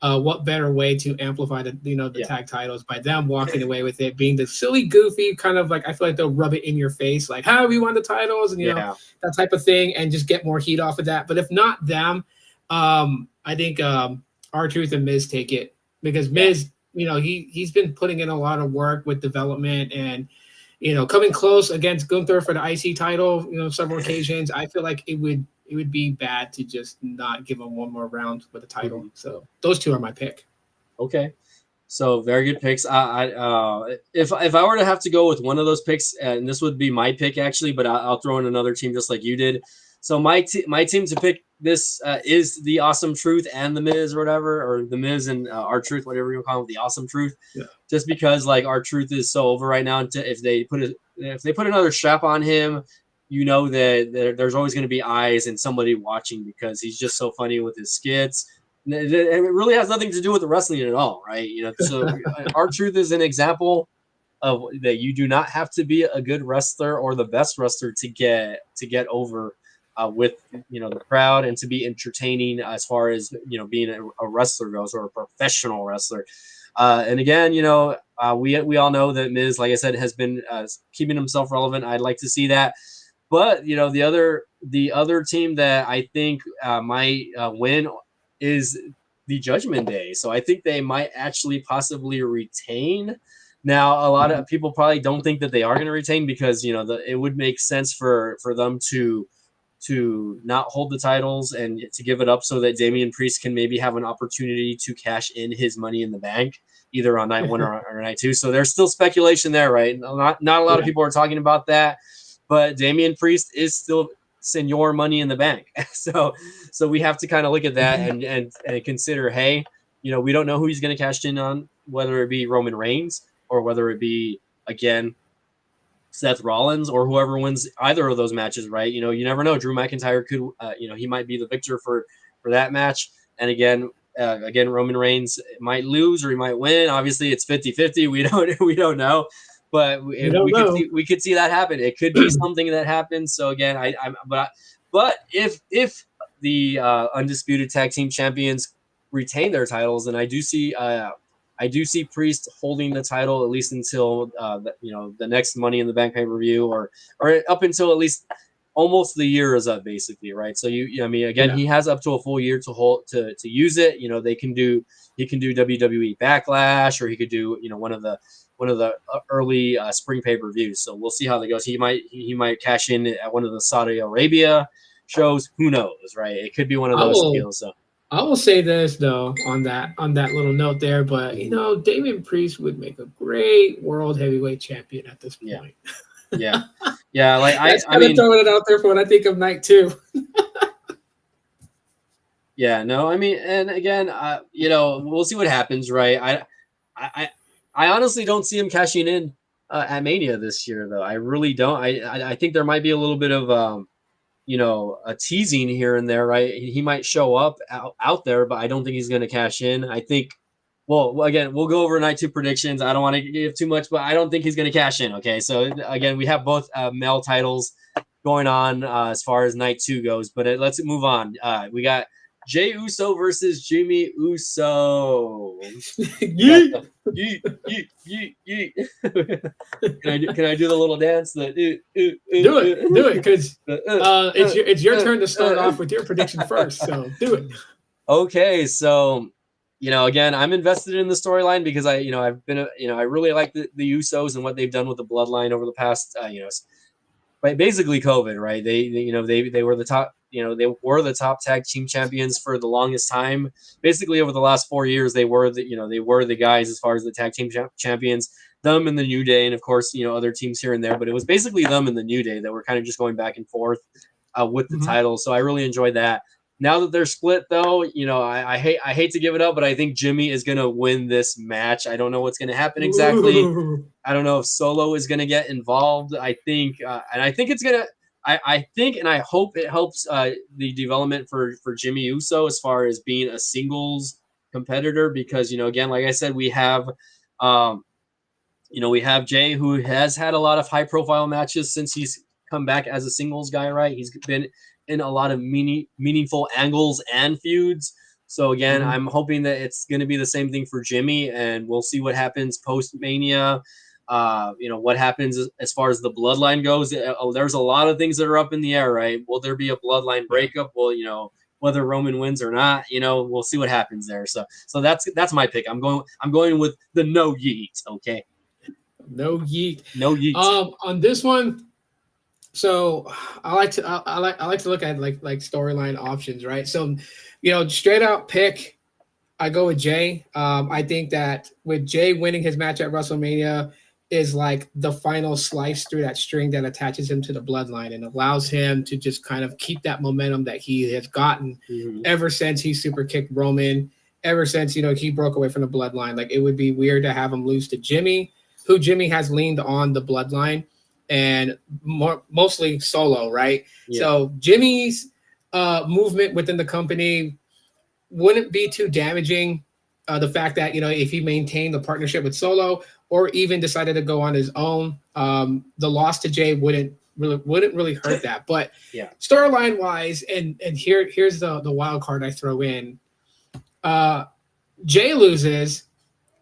What better way to amplify the tag titles by them walking away with it being the silly, goofy kind of like, I feel like they'll rub it in your face like, how we won the titles and that type of thing, and just get more heat off of that. But if not them, I think R-Truth and Miz take it. Because Miz, he's been putting in a lot of work with development and, coming close against Gunther for the IC title, several occasions. I feel like it would be bad to just not give him one more round with the title. Mm-hmm. So those two are my pick. Okay. So very good picks. If I were to have to go with one of those picks, and this would be my pick actually, but I'll throw in another team just like you did. So my team to pick this is the Awesome Truth and the Miz or whatever, or the Miz and R-Truth, whatever you call it, the Awesome Truth. Yeah. Just because like R-Truth is so over right now, if they put another strap on him, that there's always going to be eyes and somebody watching because he's just so funny with his skits. And it really has nothing to do with the wrestling at all, right? So R-Truth is an example of that. You do not have to be a good wrestler or the best wrestler to get over. With the crowd and to be entertaining as far as being a wrestler goes, or a professional wrestler. And again, we all know that Miz, like I said, has been keeping himself relevant. I'd like to see that, but the other team that I think might win is the Judgment Day. So I think they might actually possibly retain. Now, a lot of people probably don't think that they are going to retain because it would make sense for them to not hold the titles and to give it up so that Damian Priest can maybe have an opportunity to cash in his Money in the Bank, either on night 1 or night 2. So there's still speculation there, right? Not a lot of people are talking about that, but Damian Priest is still Senor Money in the Bank. So we have to kind of look at that and consider, hey, we don't know who he's going to cash in on, whether it be Roman Reigns or whether it be, again, Seth Rollins or whoever wins either of those matches, right? You never know. Drew McIntyre could, he might be the victor for that match. And again, Roman Reigns might lose or he might win. Obviously, it's 50-50. We don't know. but You don't know. we could see that happen. It could be something that happens. So again, but if the undisputed tag team champions retain their titles, then I do see Priest holding the title at least until the next Money in the Bank pay-per-view, or up until at least almost the year is up, basically, right? So I mean, again, he has up to a full year to hold to use it. He can do WWE Backlash, or he could do one of the early spring pay-per-views. So we'll see how that goes. He might cash in at one of the Saudi Arabia shows. Who knows, right? It could be one of those deals. So I will say this though on that little note there, but Damian Priest would make a great world heavyweight champion at this point. Yeah. Like I mean, throwing it out there for when I think of night 2. Yeah, no, I mean, and again, we'll see what happens, right? I honestly don't see him cashing in at Mania this year, though. I really don't. I think there might be a little bit of a teasing here and there, right? He might show up out there, but I don't think he's going to cash in. I think. Well, again, we'll go over night 2 predictions. I don't want to give too much, but I don't think he's going to cash in. Okay, so again, we have both male titles going on as far as night 2 goes, but let's move on. We got Jey Uso versus Jimmy Uso. Yeet, yeet, yeet, yeet. Can I do the little dance? Do it, because it's your turn to start off with your prediction first. So do it. Okay, so again, I'm invested in the storyline because I really like the Usos and what they've done with the bloodline over the past basically COVID, right? They were the top. They were the top tag team champions for the longest time. Basically, over the last 4 years, they were the guys as far as the tag team champions. Them and the New Day, and of course, other teams here and there. But it was basically them and the New Day that were kind of just going back and forth with the title. So I really enjoyed that. Now that they're split, though, I hate to give it up, but I think Jimmy is going to win this match. I don't know what's going to happen exactly. Ooh. I don't know if Solo is going to get involved. I think, and I think it's going to. I think and I hope it helps the development for Jimmy Uso as far as being a singles competitor, because again, like I said, we have Jay, who has had a lot of high profile matches since he's come back as a singles guy, right? He's been in a lot of meaningful angles and feuds. So again, I'm hoping that it's going to be the same thing for Jimmy, and we'll see what happens post Mania. What happens as far as the bloodline goes. There's a lot of things that are up in the air, right? Will there be a bloodline breakup? Well, whether Roman wins or not, we'll see what happens there. So that's my pick. I'm going with the no yeet. Okay. No yeet. No yeet. On this one, so I like to look at like storyline options, right? So, straight out pick, I go with Jay. I think that with Jay winning his match at WrestleMania is like the final slice through that string that attaches him to the bloodline and allows him to just kind of keep that momentum that he has gotten ever since he super kicked Roman, ever since, he broke away from the bloodline. Like, it would be weird to have him lose to Jimmy, who Jimmy has leaned on the bloodline and mostly Solo, right? Yeah. So Jimmy's movement within the company wouldn't be too damaging. The fact that, if he maintained the partnership with Solo or even decided to go on his own, the loss to Jay wouldn't really hurt that. But storyline wise, and here's the wild card I throw in. Jay loses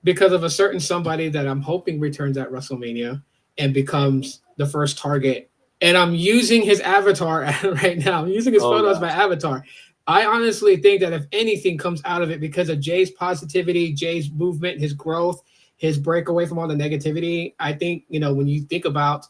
because of a certain somebody that I'm hoping returns at WrestleMania and becomes the first target. And I'm using his avatar right now. I'm using his photo as my avatar. I honestly think that if anything comes out of it because of Jay's positivity, Jay's movement, his growth, his break away from all the negativity, I think, when you think about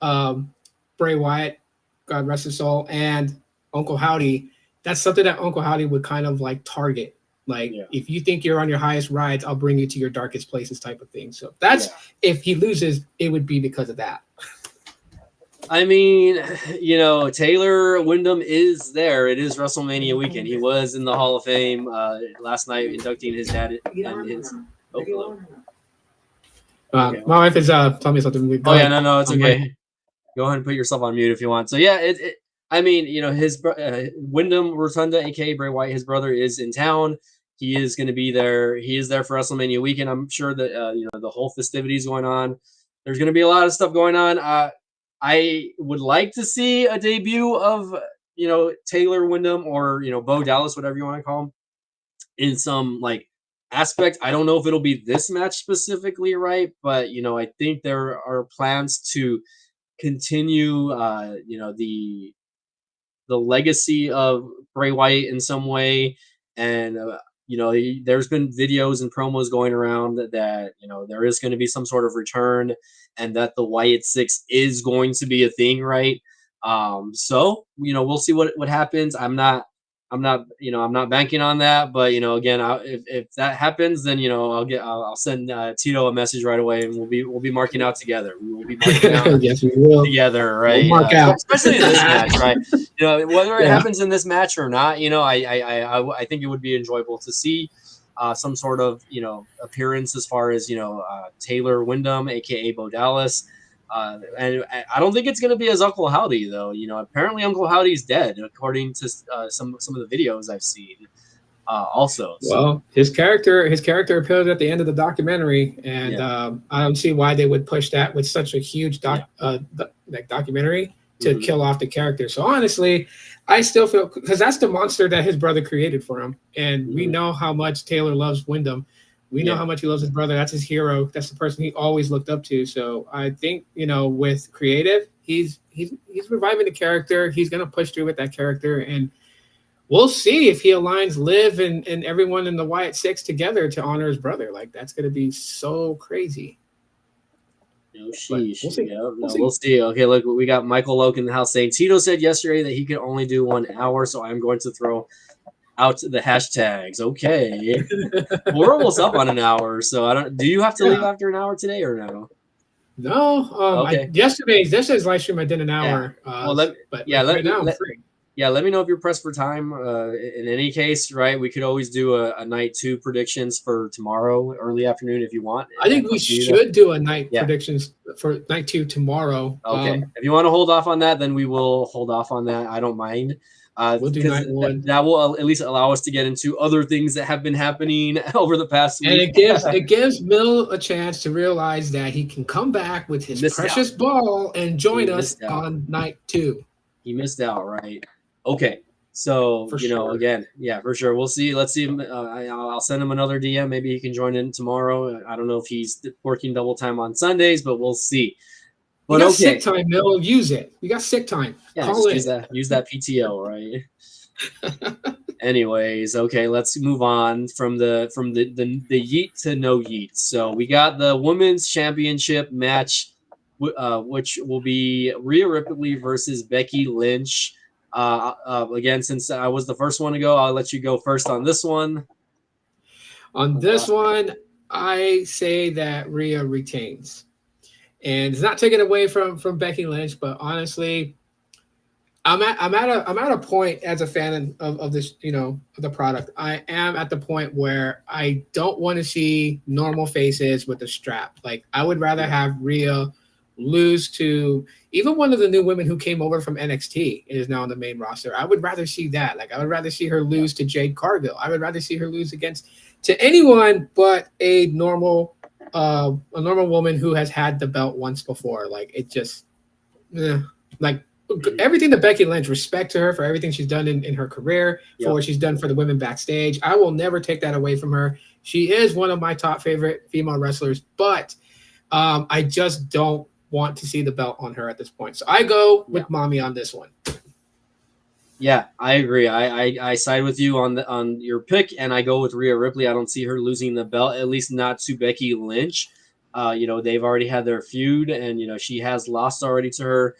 Bray Wyatt, God rest his soul, and Uncle Howdy, that's something that Uncle Howdy would kind of like target. Like, if you think you're on your highest rides, I'll bring you to your darkest places type of thing. So that's, if he loses, it would be because of that. I mean, Taylor Wyndham is there. It is WrestleMania weekend. He was in the Hall of Fame last night, inducting his dad and his. My wife is telling me something. No, it's okay. Go ahead and put yourself on mute if you want. So his Wyndham Rotunda, aka Bray Wyatt, his brother, is in town. He is going to be there. He is there for WrestleMania weekend. I'm sure that the whole festivities going on. there's going to be a lot of stuff going on. I would like to see a debut of Taylor Wyndham or Bo Dallas, whatever you want to call him, in some like aspect. I don't know if it'll be this match specifically, right? But I think there are plans to continue, the legacy of Bray Wyatt in some way, and there's been videos and promos going around that there is going to be some sort of return, and that the Wyatt Six is going to be a thing, right? So we'll see what happens. I'm not banking on that, but again, if that happens, then I'll send Tito a message right away, and we'll be marking out together. We will be marking out Yes, we will. together, We'll right? mark out. Especially in this match, right? Whether it Yeah. happens in this match or not, I think it would be enjoyable to see some sort of appearance as far as Taylor Wyndham, aka Bo Dallas. And I don't think it's going to be as Uncle Howdy, though. Apparently Uncle Howdy's dead, according to some of the videos I've seen. Also, Well, his character appeared at the end of the documentary, and I don't see why they would push that with such a huge documentary to kill off the character. So honestly, I still feel, because that's the monster that his brother created for him, and we know how much Taylor loves Wyndham. We know how much he loves his brother. That's his hero. That's the person he always looked up to. So I think with creative, he's reviving the character. He's gonna push through with that character, and we'll see if he aligns Liv and everyone in the Wyatt Six together to honor his brother. Like, that's going to be so crazy. No, sheesh. We'll see. We'll see. Okay, look, we got Michael Loke in the house saying Tito said yesterday that he could only do 1 hour, so I'm going to throw out the hashtags. Okay. We're almost up on an hour, so do you have to leave after an hour today or no? No. Okay. Yesterday's live stream I did an hour. Right now I'm free. Yeah, let me know if you're pressed for time. In any case, right, we could always do a night 2 predictions for tomorrow, early afternoon, if you want. I think we should do a night predictions for night 2 tomorrow. Okay. If you want to hold off on that, then we will hold off on that. I don't mind. We'll do night 1. That will at least allow us to get into other things that have been happening over the past week. And it gives Mill a chance to realize that he can come back with his precious ball and join us on night 2. He missed out, right? Okay, so again, for sure. We'll see. Let's see. I'll send him another DM. Maybe he can join in tomorrow. I don't know if he's working double time on Sundays, but we'll see. But you got sick time, Bill. Use it. You got sick time. Yeah, call in. Use that PTO, right? Anyways, okay, let's move on from the yeet to no yeet. So we got the women's championship match, which will be Rhea Ripley versus Becky Lynch. Again, since I was the first one to go, I'll let you go first on this one. On this one, I say that Rhea retains, and it's not taken away from Becky Lynch, but honestly, I'm at a point as a fan of this, of the product. I am at the point where I don't want to see normal faces with a strap. Like, I would rather have Rhea lose to even one of the new women who came over from NXT and is now on the main roster. I would rather see that. Like, I would rather see her lose to Jade Cargill. I would rather see her lose to anyone but a normal woman who has had the belt once before. Like, it just everything to Becky Lynch, respect to her for everything she's done in her career, for what she's done for the women backstage. I will never take that away from her. She is one of my top favorite female wrestlers, but I just don't want to see the belt on her at this point. So I go with Mommy on this one. Yeah, I agree. I side with you on your pick, and I go with Rhea Ripley. I don't see her losing the belt, at least not to Becky Lynch. They've already had their feud, and she has lost already to her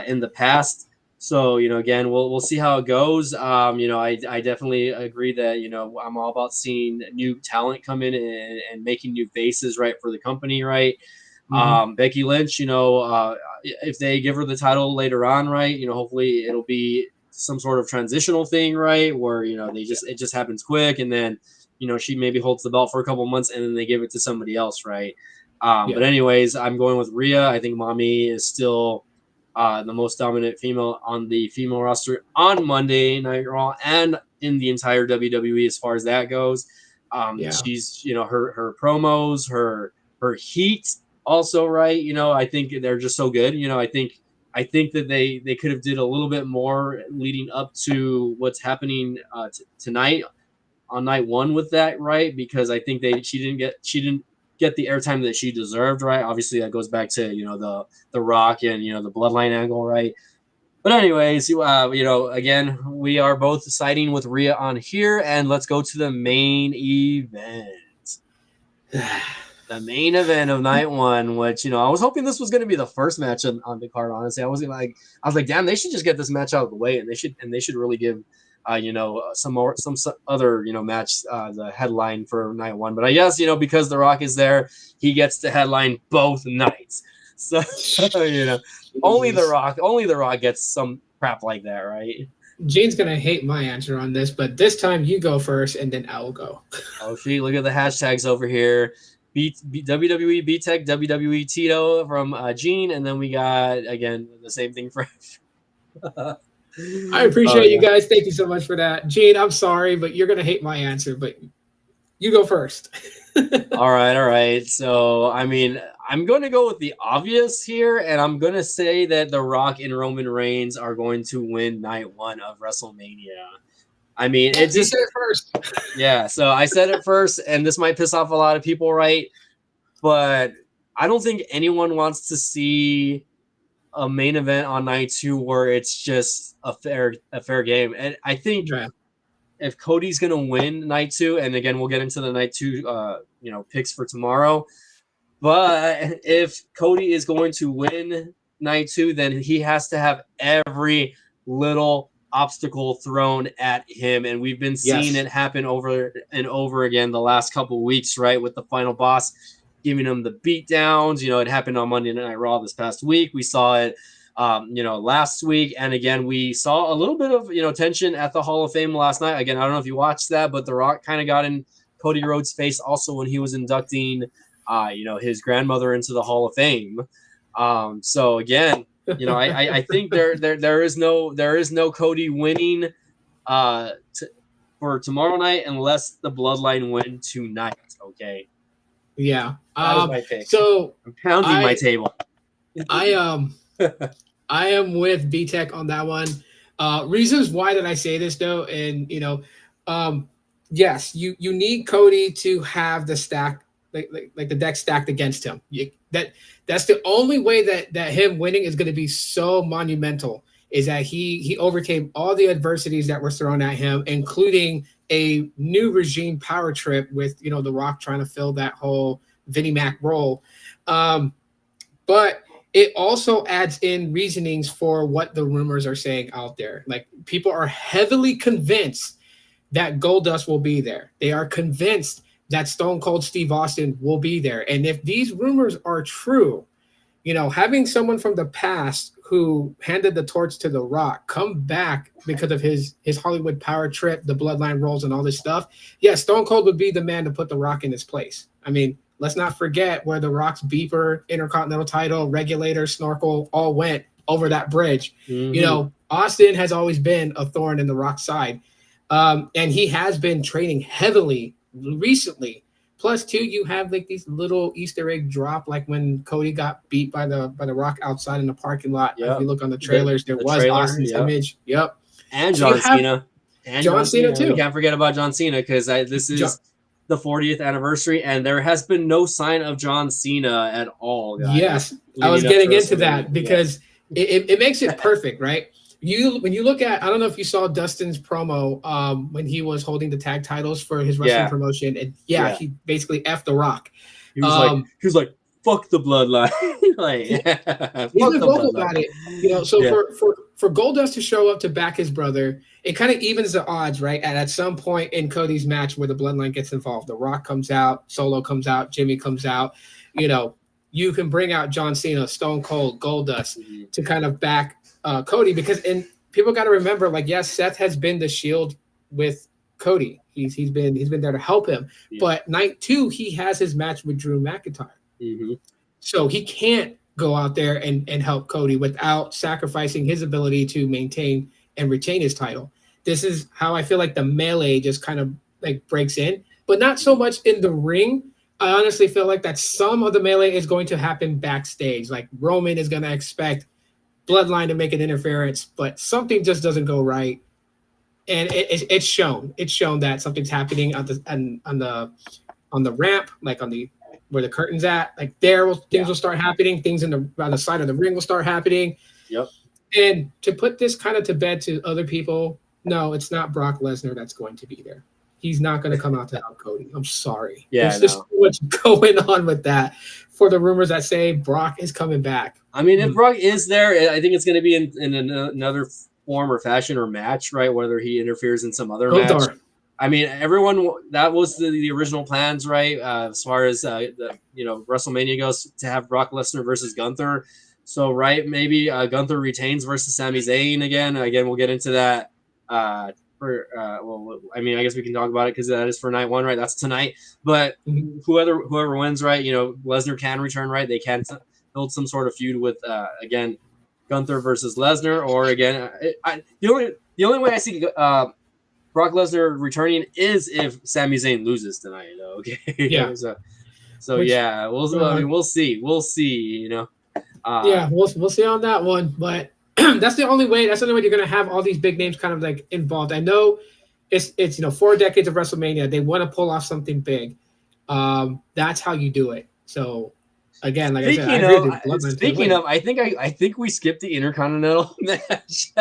in the past. So again, we'll see how it goes. I definitely agree that I'm all about seeing new talent come in and making new faces, right, for the company, right. Becky Lynch, if they give her the title later on, right, hopefully it'll be some sort of transitional thing, right, where it just happens quick, and then she maybe holds the belt for a couple months and then they give it to somebody else, right. But anyways, I'm going with Rhea. I think Mommy is still the most dominant female on the female roster on Monday Night Raw and in the entire WWE as far as that goes. She's her promos, her heat, also, right, I think they're just so good. I think that they could have did a little bit more leading up to what's happening tonight on night one with that, right? Because I think she didn't get the airtime that she deserved, right? Obviously, that goes back to the Rock and the Bloodline angle, right? But anyways, again, we are both siding with Rhea on here, and let's go to the main event. The main event of night one, which I was hoping this was going to be the first match on the card. Honestly, I was like, damn, they should just get this match out of the way, and they should really give, some other match the headline for night one. But I guess because The Rock is there, he gets to headline both nights. So only The Rock gets some crap like that, right? Gene's gonna hate my answer on this, but this time you go first, and then I'll go. Oh, shoot, look at the hashtags over here. WWE BTEC, WWE Tito from Gene, and then we got again the same thing for. I appreciate you guys. Thank you so much for that, Gene. I'm sorry, but you're gonna hate my answer. But you go first. All right. So I mean, I'm going to go with the obvious here, and I'm going to say that The Rock and Roman Reigns are going to win night one of WrestleMania. I mean, it just said it first. Yeah, so I said it first, and this might piss off a lot of people, right? But I don't think anyone wants to see a main event on night two where it's just a fair game. And I think if Cody's going to win night two, and again, we'll get into the night two, picks for tomorrow. But if Cody is going to win night two, then he has to have every little obstacle thrown at him, and we've been seeing it happen over and over again the last couple of weeks, right? With the final boss giving him the beat downs. It happened on Monday Night Raw this past week. We saw it, last week, and again we saw a little bit of tension at the Hall of Fame last night. Again, I don't know if you watched that, but The Rock kind of got in Cody Rhodes' face also when he was inducting, his grandmother into the Hall of Fame. So again. I think there is no Cody winning for tomorrow night unless the Bloodline win tonight. Okay. Yeah. That is my pick. So I'm pounding my table. I am with BTEC on that one. Reasons why did I say this though? And yes, you need Cody to have the stack like the deck stacked against him. That's the only way that him winning is going to be so monumental, is that he overcame all the adversities that were thrown at him, including a new regime power trip with The Rock trying to fill that whole Vinnie Mac role. But it also adds in reasonings for what the rumors are saying out there. Like, people are heavily convinced that Goldust will be there. They are convinced that Stone Cold Steve Austin will be there. And if these rumors are true, having someone from the past who handed the torch to The Rock come back because of his Hollywood power trip, the bloodline roles and all this stuff, yeah, Stone Cold would be the man to put The Rock in his place. I mean, let's not forget where The Rock's beeper, Intercontinental title, regulator, snorkel all went over that bridge. Mm-hmm. Austin has always been a thorn in The Rock's side. And he has been training heavily recently. Plus, too, you have like these little Easter egg drop, like when Cody got beat by the Rock outside in the parking lot. Yep. If you look on the trailers, there was Austin's image. Yep. And John Cena. And John Cena too. We can't forget about John Cena, because this is the 40th anniversary, and there has been no sign of John Cena at all, guys. Yes, I was getting into that because it makes it perfect, right? When you look at, I don't know if you saw Dustin's promo when he was holding the tag titles for his wrestling promotion, and he basically effed The Rock. He was like, fuck the bloodline. He's been vocal about it. So for Goldust to show up to back his brother, it kind of evens the odds, right? And at some point in Cody's match where the bloodline gets involved, The Rock comes out, Solo comes out, Jimmy comes out, you can bring out John Cena, Stone Cold, Goldust to kind of back Cody, because people got to remember, like, yes, Seth has been the shield with Cody. He's been there to help him. Yeah. But night two, he has his match with Drew McIntyre. Mm-hmm. So he can't go out there and help Cody without sacrificing his ability to maintain and retain his title. This is how I feel like the melee just kind of like breaks in, but not so much in the ring. I honestly feel like that some of the melee is going to happen backstage. Like Roman is going to expect Bloodline to make an interference, but something just doesn't go right, and it's shown. It's shown that something's happening on the ramp, like on the where the curtain's at. Like things will start happening. Things on the side of the ring will start happening. Yep. And to put this kind of to bed to other people, no, it's not Brock Lesnar that's going to be there. He's not going to come out to help Cody. I'm sorry. Yeah, there's just so much going on with that. For the rumors that say Brock is coming back. I mean, if Brock is there, I think it's going to be in another form or fashion or match, right? Whether he interferes in some other match. I mean, everyone, that was the original plans, right? As far as WrestleMania goes, to have Brock Lesnar versus Gunther. So, right, maybe Gunther retains versus Sami Zayn again. Again, we'll get into that. I guess we can talk about it because that is for night one, right? That's tonight. But whoever wins, right? Lesnar can return, right? They can build some sort of feud with again Gunther versus Lesnar, or again, the only way I see Brock Lesnar returning is if Sami Zayn loses tonight, though. Okay. Yeah. We'll see. We'll see. We'll see on that one, but that's the only way. That's the only way you're going to have all these big names kind of like involved. I know it's 4 decades of WrestleMania. They want to pull off something big. That's how you do it. So. Again, like speaking of, I think we skipped the Intercontinental match.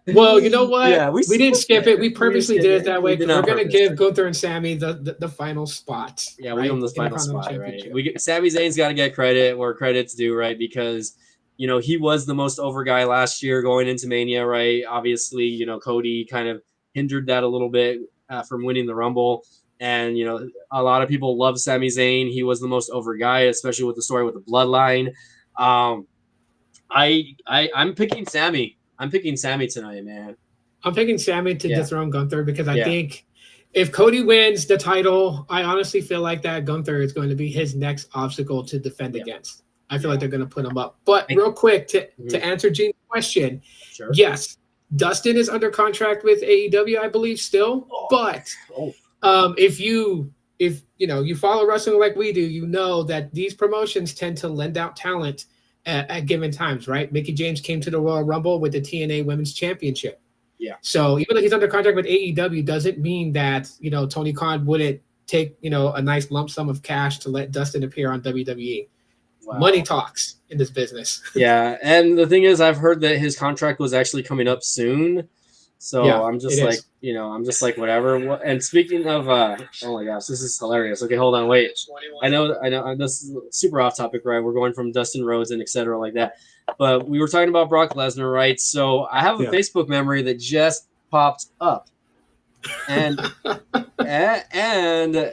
Well, you know what? Yeah, we didn't skip it. We purposely did it that way because we're going to give Gunther and Sami the final spot. Yeah, we give them the final spot, right? Sami Zayn's got to get credit where credit's due, right? Because he was the most over guy last year going into Mania, right? Obviously, Cody kind of hindered that a little bit from winning the Rumble. And, a lot of people love Sami Zayn. He was the most over guy, especially with the story with the bloodline. I'm picking Sami. I'm picking Sami tonight, man. I'm picking Sami to dethrone Gunther because I think if Cody wins the title, I honestly feel like that Gunther is going to be his next obstacle to defend against. I feel like they're going to put him up. But real quick, to answer Gene's question, yes, Dustin is under contract with AEW, I believe, still. If you follow wrestling like we do, you know that these promotions tend to lend out talent at given times, right? Mickie James came to the Royal Rumble with the TNA Women's Championship. Yeah. So even though he's under contract with AEW, doesn't mean that Tony Khan wouldn't take a nice lump sum of cash to let Dustin appear on WWE. Wow. Money talks in this business. Yeah, and the thing is, I've heard that his contract was actually coming up soon. So I'm just like, whatever. And speaking of, oh my gosh, this is hilarious. Okay, hold on, wait. I know, this is super off topic, right? We're going from Dustin Rhodes and et cetera like that. But we were talking about Brock Lesnar, right? So I have a Facebook memory that just popped up. And and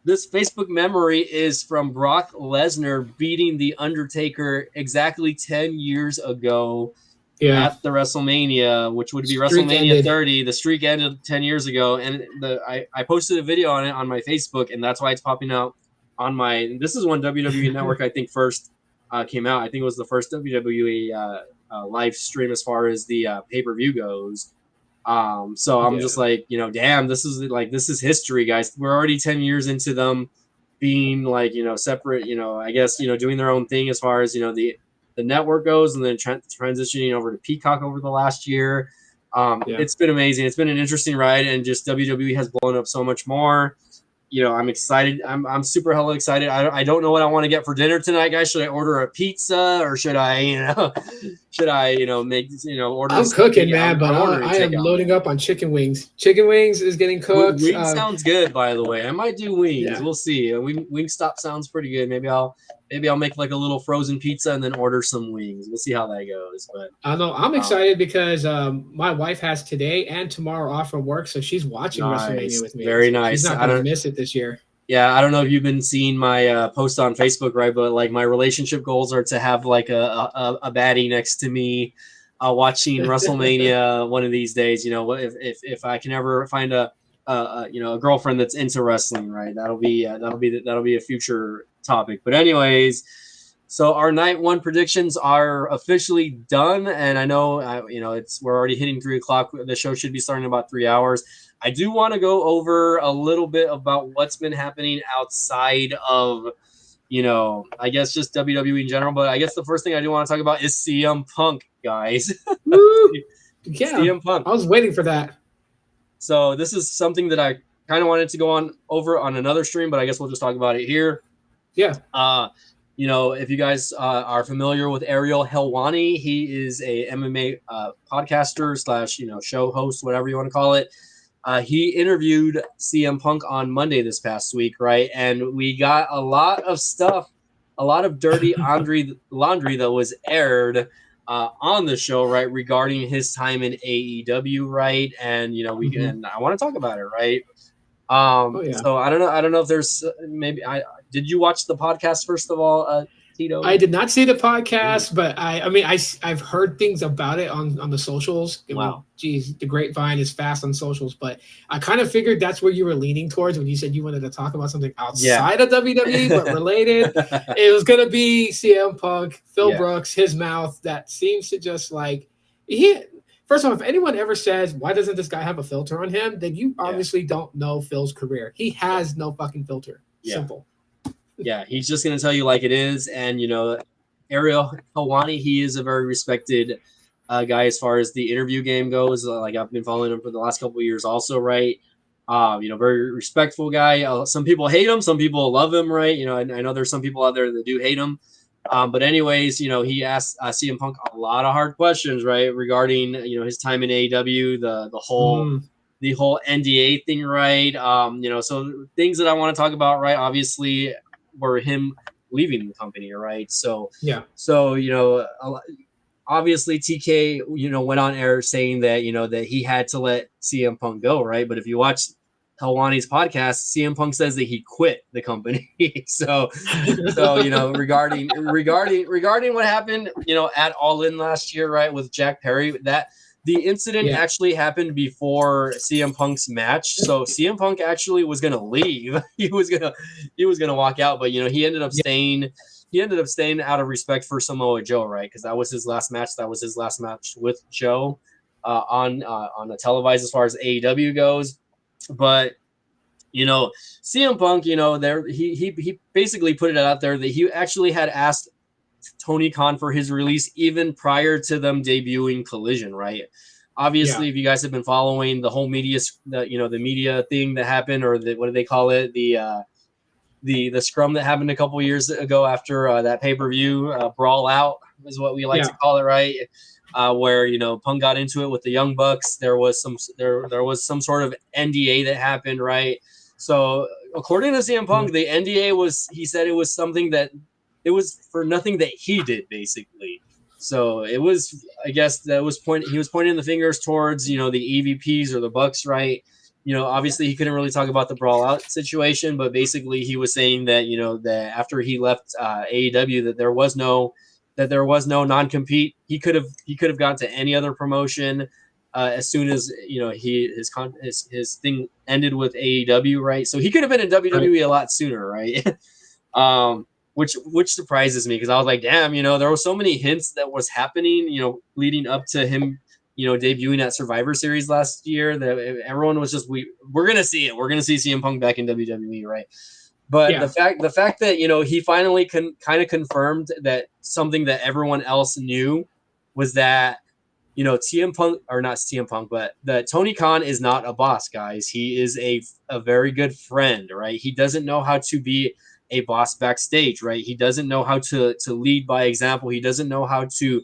this Facebook memory is from Brock Lesnar beating The Undertaker exactly 10 years ago. At the WrestleMania, which would be WrestleMania 30. The streak ended 10 years ago, and I posted a video on it on my Facebook, and that's why it's popping out on my. This is when WWE Network I think first came out. I think it was the first WWE live stream as far as the pay-per-view goes. So I'm just like, damn, this is history, guys. We're already 10 years into them being like, separate. I guess doing their own thing as far as the network goes, and then transitioning over to Peacock over the last year. It's been amazing. It's been an interesting ride, and just WWE has blown up so much more. I'm excited. I'm super hella excited. I don't know what I want to get for dinner tonight, guys. Should I order a pizza or should I, make, order? I'm cooking, man, but I am loading up on chicken wings. Chicken wings is getting cooked. Wings sounds good, by the way. I might do wings. Yeah. We'll see. Wingstop sounds pretty good. Maybe I'll make like a little frozen pizza and then order some wings. We'll see how that goes. But I know I'm excited because my wife has today and tomorrow off from work, so she's watching WrestleMania with me. Very nice. She's not going to miss it this year. Yeah, I don't know if you've been seeing my post on Facebook, right? But like my relationship goals are to have like a baddie next to me, watching WrestleMania one of these days. If I can ever find a girlfriend that's into wrestling, right? That'll be a future topic. But anyways, So our night one predictions are officially done, and I know we're already hitting 3 o'clock. The show should be starting in about 3 hours. I do want to go over a little bit about what's been happening outside of I guess just WWE in general. But I guess the first thing I do want to talk about is CM Punk, guys. Woo! Yeah, CM Punk. I was waiting for that. So this is something that I kind of wanted to go on over on another stream, but I guess we'll just talk about it here. Yeah. If you guys are familiar with Ariel Helwani, he is a MMA podcaster / show host, whatever you want to call it. He interviewed CM Punk on Monday this past week, right? And we got a lot of stuff, a lot of dirty laundry that was aired on the show, right, regarding his time in AEW, right? And and I want to talk about it, right? So I don't know if there's maybe did you watch the podcast first of all, Tito? I did not see the podcast, but I've heard things about it on the socials. Wow. Geez, the grapevine is fast on socials, but I kind of figured that's where you were leaning towards when you said you wanted to talk about something outside of WWE but related. It was gonna be CM Punk, Phil Brooks, his mouth that seems to just First off, if anyone ever says, why doesn't this guy have a filter on him, then you obviously don't know Phil's career. He has no fucking filter. Simple. Yeah, he's just going to tell you like it is. And, Ariel Helwani, he is a very respected guy as far as the interview game goes. Like I've been following him for the last couple of years also, right? Very respectful guy. Some people hate him. Some people love him, right? I know there's some people out there that do hate him. But anyways, he asked CM Punk a lot of hard questions, right, regarding his time in AEW, the whole NDA thing, right? So things that I want to talk about, right, obviously were him leaving the company, right? So obviously TK went on air saying that that he had to let CM Punk go, right? But if you watch Helwani's podcast, CM Punk says that he quit the company. so regarding what happened, at All In last year, right, with Jack Perry, that the incident actually happened before CM Punk's match. So CM Punk actually was gonna leave. he was gonna walk out, but he ended up staying. He ended up staying out of respect for Samoa Joe, right? Because that was his last match. That was his last match with Joe on the televised as far as AEW goes. But CM Punk, he basically put it out there that he actually had asked Tony Khan for his release even prior to them debuting Collision, right? Obviously, if you guys have been following the whole media, the media thing that happened, or what do they call it? The scrum that happened a couple of years ago after that pay-per-view brawl out is what we like to call it, right? Where Punk got into it with the Young Bucks. There was some sort of NDA that happened, right? So according to CM Punk, the NDA he said it was something that it was for nothing that he did, basically. So it was, I guess he was pointing the fingers towards the EVPs or the Bucks, right? Obviously he couldn't really talk about the brawl out situation, but basically he was saying that that after he left AEW that there was no non-compete. He could have gone to any other promotion as soon as his thing ended with AEW, right? So he could have been in WWE a lot sooner, right? Which surprises me because I was like, damn, there were so many hints that was happening, leading up to him, debuting at Survivor Series last year that everyone was just we're gonna see it. We're gonna see CM Punk back in WWE, right? But the fact that he finally kind of confirmed that something that everyone else knew was that CM Punk, or not CM Punk, but that Tony Khan is not a boss, guys. He is a very good friend, right? He doesn't know how to be a boss backstage, right? He doesn't know how to lead by example. He doesn't know how to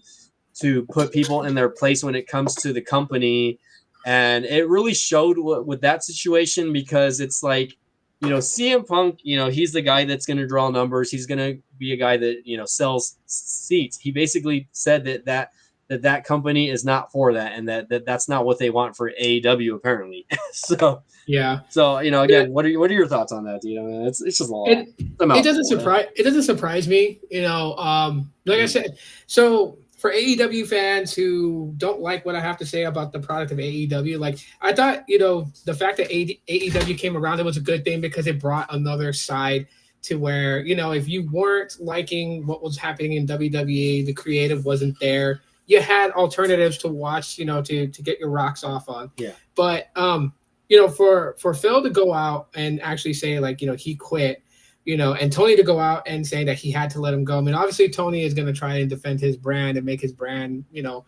put people in their place when it comes to the company, and it really showed with that situation because it's like. CM Punk, he's the guy that's going to draw numbers. He's going to be a guy that, sells seats. He basically said that company is not for that and that's not what they want for AEW apparently. So again, what are your thoughts on that? It's just a lot. It doesn't surprise me, like I said. So for AEW fans who don't like what I have to say about the product of AEW, like I thought, the fact that AEW came around, it was a good thing because it brought another side to where, you know, if you weren't liking what was happening in WWE, the creative wasn't there. You had alternatives to watch, you know, to get your rocks off on. Yeah. But you know, for Phil to go out and actually say, like, you know, he quit, you know, and Tony to go out and say that he had to let him go. I mean, obviously Tony is going to try and defend his brand and make his brand, you know,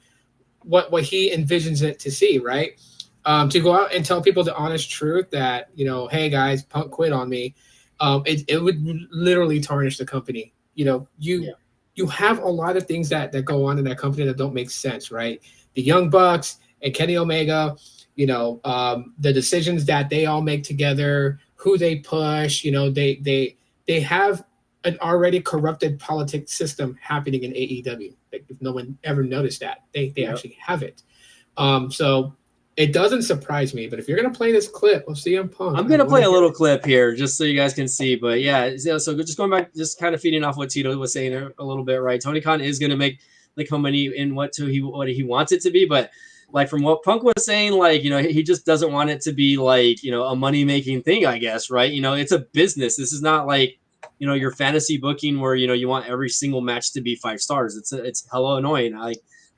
what he envisions it to see, right? To go out and tell people the honest truth that, you know, hey guys, Punk quit on me, it would literally tarnish the company. You know, you have a lot of things that go on in that company that don't make sense, right? The Young Bucks and Kenny Omega, you know, the decisions that they all make together, who they push, you know, they have an already corrupted politics system happening in AEW. Like, if no one ever noticed that, they actually have it. So it doesn't surprise me. But if you're gonna play this clip of CM Punk, I'm gonna play a little clip here just so you guys can see. But yeah, so just going back, just kind of feeding off what Tito was saying a little bit, right? Tony Khan is gonna make the company in what he wants it to be, but like from what Punk was saying, like, you know, he just doesn't want it to be like, you know, a money making thing, I guess, right? You know, it's a business. This is not like, you know, your fantasy booking where, you know, you want every single match to be 5 stars. It's hella annoying.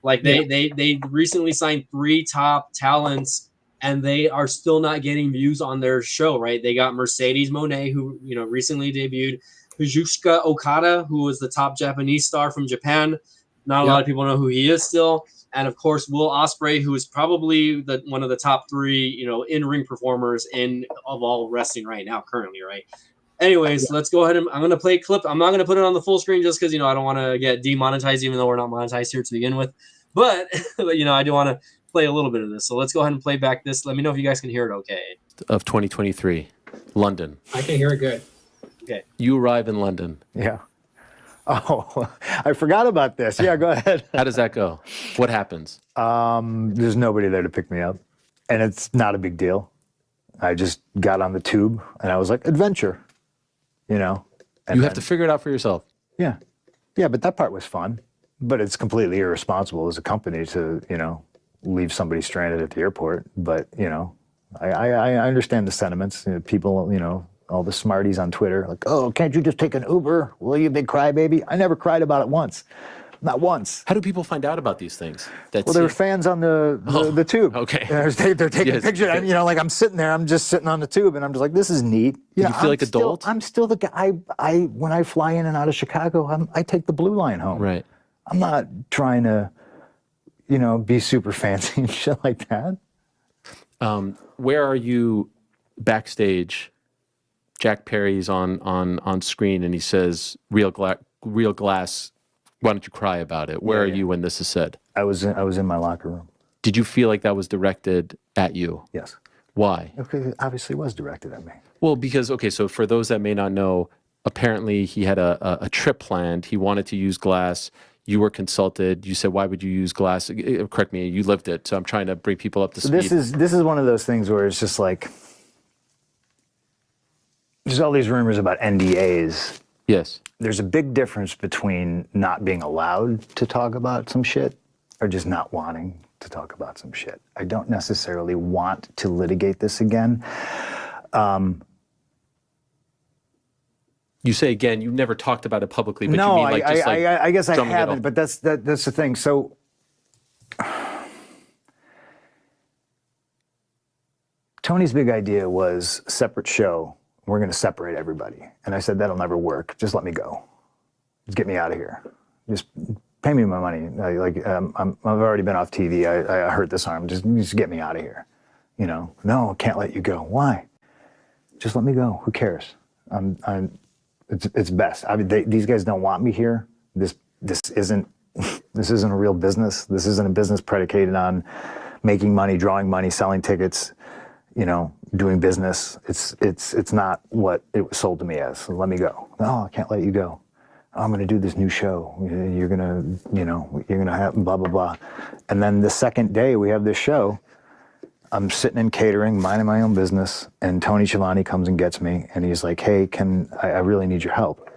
Like they recently signed 3 top talents and they are still not getting views on their show, right? They got Mercedes Moné, who, you know, recently debuted, Kazuchika Okada, who was the top Japanese star from Japan. Not a lot of people know who he is still. And of course, Will Ospreay, who is probably one of the top 3, you know, in-ring performers of all wrestling right now, currently, right? Anyways, let's go ahead and I'm going to play a clip. I'm not going to put it on the full screen just because, you know, I don't want to get demonetized, even though we're not monetized here to begin with. But, you know, I do want to play a little bit of this. So let's go ahead and play back this. Let me know if you guys can hear it okay. Of 2023, London. I can hear it good. Okay. You arrive in London. Yeah. Oh, I forgot about this. Yeah, go ahead. How does that go? What happens? There's nobody there to pick me up, and it's not a big deal. I just got on the tube, and I was like, adventure, you know. And you have to figure it out for yourself. Yeah. Yeah, but that part was fun. But it's completely irresponsible as a company to, you know, leave somebody stranded at the airport. But, you know, I understand the sentiments. You know, people, you know, all the smarties on Twitter, like, oh, can't you just take an Uber? Will you, big crybaby? I never cried about it once. Not once. How do people find out about these things? Well, there were fans on the tube. Okay. They're taking pictures. And, you know, like I'm sitting there, I'm just sitting on the tube, and I'm just like, this is neat. You feel like adult? I'm still the guy. When I fly in and out of Chicago, I take the Blue Line home. Right. I'm not trying to, you know, be super fancy and shit like that. Where are you backstage? Jack Perry's on screen, and he says, "Real glass. Why don't you cry about it?" Where are you when this is said? I was in my locker room. Did you feel like that was directed at you? Yes. Why? Okay, it obviously was directed at me. Well, because, okay, so for those that may not know, apparently he had a trip planned. He wanted to use glass. You were consulted. You said, why would you use glass? Correct me, you lived it. So I'm trying to bring people up to speed. This is one of those things where it's just like, there's all these rumors about NDAs. Yes. There's a big difference between not being allowed to talk about some shit or just not wanting to talk about some shit. I don't necessarily want to litigate this again. You say again, you never talked about it publicly, but no, you mean like just like I guess I drumming it haven't, up. but that's the thing. So Tony's big idea was separate show. We're going to separate everybody. And I said, that'll never work. Just let me go. Just get me out of here. Just pay me my money. I've already been off TV. I hurt this arm. Just get me out of here. You know, no, can't let you go. Why? Just let me go. Who cares? It's best. I mean, these guys don't want me here. This isn't a real business. This isn't a business predicated on making money, drawing money, selling tickets, you know, doing business. It's not what it was sold to me as. So let me go. No, I can't let you go. I'm going to do this new show. You're going to have blah, blah, blah. And then the second day we have this show, I'm sitting in catering, minding my own business, and Tony Schiavone comes and gets me, and he's like, hey, I really need your help.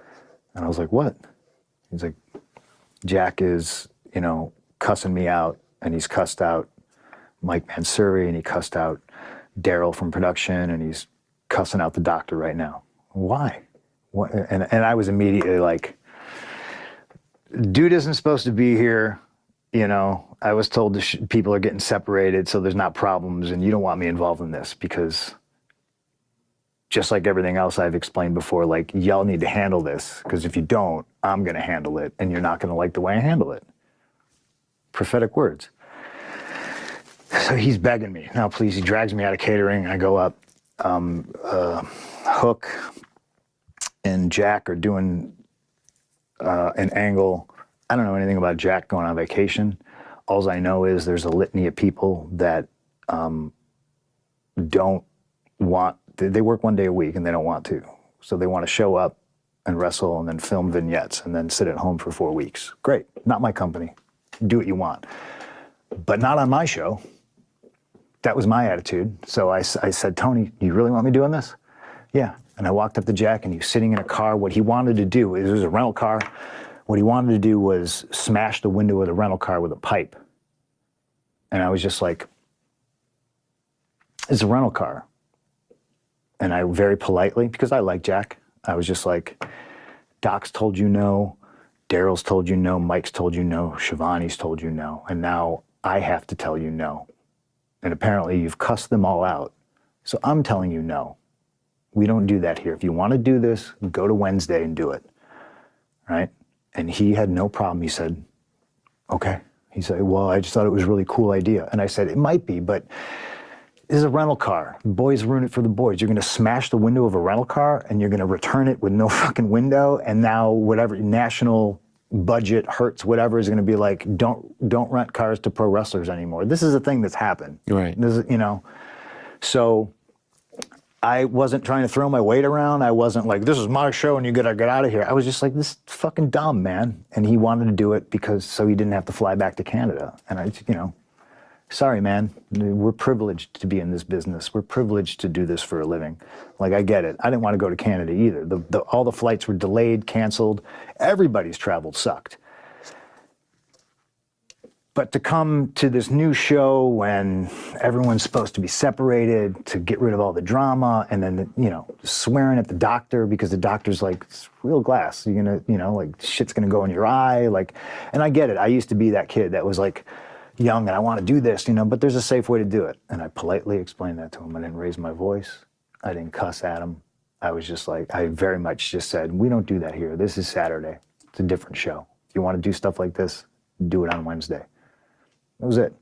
And I was like, what? He's like, Jack is, you know, cussing me out, and he's cussed out Mike Mansouri, and he cussed out Daryl from production, and he's cussing out the doctor right now. Why? And I was immediately like, dude isn't supposed to be here. You know, I was told people are getting separated, so there's not problems, and you don't want me involved in this because just like everything else I've explained before, like, y'all need to handle this, because if you don't, I'm going to handle it, and you're not going to like the way I handle it. Prophetic words. So he's begging me, now please, he drags me out of catering. I go up. Hook and Jack are doing an angle. I don't know anything about Jack going on vacation. All I know is there's a litany of people that don't want, they work 1 day a week and they don't want to. So they want to show up and wrestle and then film vignettes and then sit at home for 4 weeks. Great, not my company. Do what you want. But not on my show. That was my attitude. So I said, Tony, you really want me doing this? Yeah. And I walked up to Jack and he was sitting in a car. What he wanted to do, it was a rental car. What he wanted to do was smash the window of the rental car with a pipe. And I was just like, it's a rental car. And I very politely, because I like Jack, I was just like, Doc's told you no, Daryl's told you no, Mike's told you no, Shivani's told you no, and now I have to tell you no. And apparently you've cussed them all out. So I'm telling you no. We don't do that here. If you want to do this, go to Wednesday and do it. Right? And he had no problem. He said, okay. He said, well, I just thought it was a really cool idea. And I said, it might be, but this is a rental car. Boys ruin it for the boys. You're going to smash the window of a rental car and you're going to return it with no fucking window. And now whatever national budget hurts, whatever, is going to be like, don't rent cars to pro wrestlers anymore. This is a thing that's happened. Right. This is, you know, so I wasn't trying to throw my weight around. I wasn't like, this is my show and you gotta get out of here. I was just like, this is fucking dumb, man. And he wanted to do it because so he didn't have to fly back to Canada. And I, you know, sorry, man. We're privileged to be in this business. We're privileged to do this for a living. Like, I get it. I didn't want to go to Canada either. All the flights were delayed, canceled. Everybody's travel sucked. But to come to this new show when everyone's supposed to be separated, to get rid of all the drama, and then, you know, swearing at the doctor because the doctor's like, it's real glass. You're going to, you know, like, shit's going to go in your eye. Like, and I get it. I used to be that kid that was like, young and I want to do this, you know, but there's a safe way to do it. And I politely explained that to him. I didn't raise my voice. I didn't cuss at him. I was just like, I very much just said, we don't do that here. This is Saturday. It's a different show. If you want to do stuff like this, do it on Wednesday. That was it.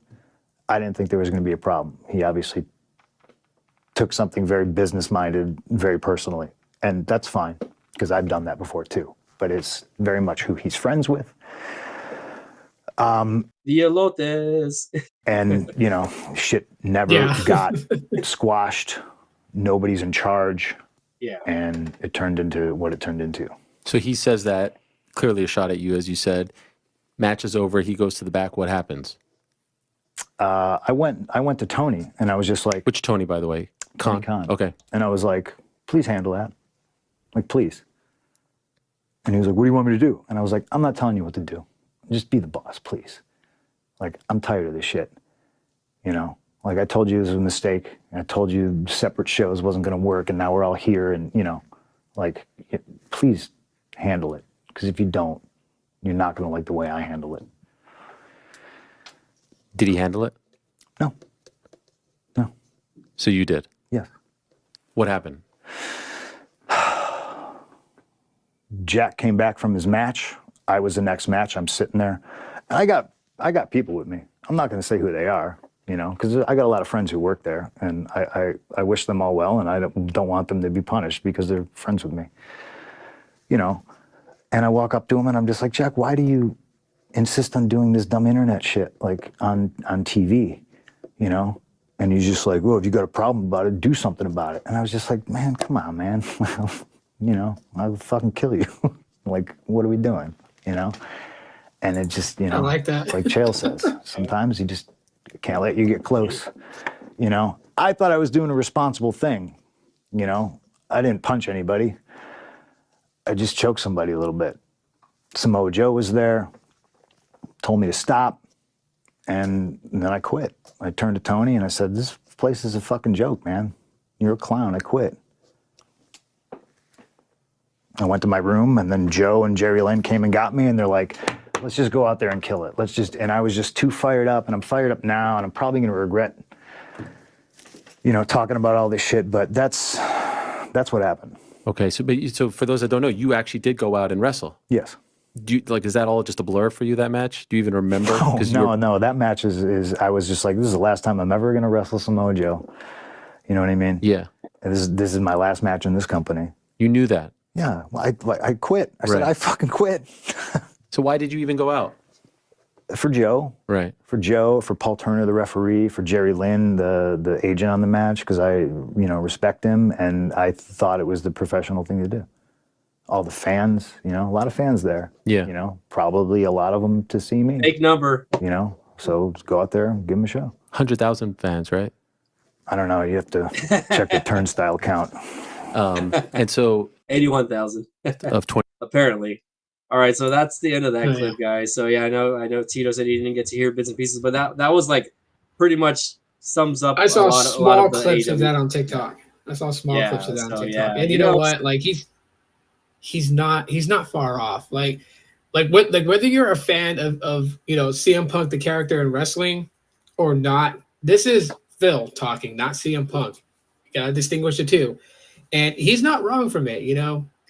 I didn't think there was going to be a problem. He obviously took something very business-minded, very personally. And that's fine, because I've done that before too. But it's very much who he's friends with. The elotes. And, you know, shit never got squashed. Nobody's in charge. Yeah. And it turned into what it turned into. So he says that, clearly a shot at you, as you said. Match is over. He goes to the back. What happens? I went to Tony, and I was just like... Which Tony, by the way? Tony Khan. Okay. And I was like, please handle that. Like, please. And he was like, what do you want me to do? And I was like, I'm not telling you what to do. Just be the boss, please. Like, I'm tired of this shit. You know? Like, I told you this was a mistake. I told you separate shows wasn't going to work, and now we're all here, and, you know, like, please handle it. Because if you don't, you're not going to like the way I handle it. Did he handle it? No. No. So you did? Yes. What happened? Jack came back from his match. I was the next match. I'm sitting there. And I got people with me. I'm not going to say who they are, you know, because I got a lot of friends who work there, and I wish them all well, and I don't want them to be punished because they're friends with me, you know. And I walk up to him, and I'm just like, Jack, why do you insist on doing this dumb internet shit, like, on TV, you know? And he's just like, well, if you got a problem about it, do something about it. And I was just like, man, come on, man. You know, I'll fucking kill you. Like, what are we doing, you know? And it just, you know, I like that. Like Chael says, sometimes he just can't let you get close, you know? I thought I was doing a responsible thing, you know? I didn't punch anybody. I just choked somebody a little bit. Samoa Joe was there, told me to stop, and then I quit. I turned to Tony and I said, this place is a fucking joke, man. You're a clown. I quit. I went to my room, and then Joe and Jerry Lynn came and got me, and they're like, let's just go out there and kill it. And I was just too fired up, and I'm fired up now, and I'm probably going to regret, talking about all this shit, but that's what happened. Okay, so for those that don't know, you actually did go out and wrestle. Yes. Is that all just a blur for you, that match? Do you even remember? No, that match is I was just like, this is the last time I'm ever going to wrestle Samoa Joe. You know what I mean? Yeah. And this is my last match in this company. You knew that? Yeah, I quit. I said, I fucking quit. So why did you even go out? For Joe. Right. For Joe, for Paul Turner, the referee, for Jerry Lynn, the agent on the match, because I, respect him, and I thought it was the professional thing to do. All the fans, a lot of fans there. Yeah. Probably a lot of them to see me. Fake number. So just go out there and give them a show. 100,000 fans, right? I don't know. You have to check the turnstile count. And so 81,000 of 20. apparently. All right, so that's the end of that clip, guys. So yeah, I know Tito said he didn't get to hear bits and pieces, but that was like pretty much sums up. I saw a lot small of the clips of AEW. that on TikTok. I saw small clips of that on TikTok, yeah, and you know what? Like he's not far off. Like whether you're a fan of CM Punk the character in wrestling or not, this is Phil talking, not CM Punk. You gotta distinguish the two, and he's not wrong from it.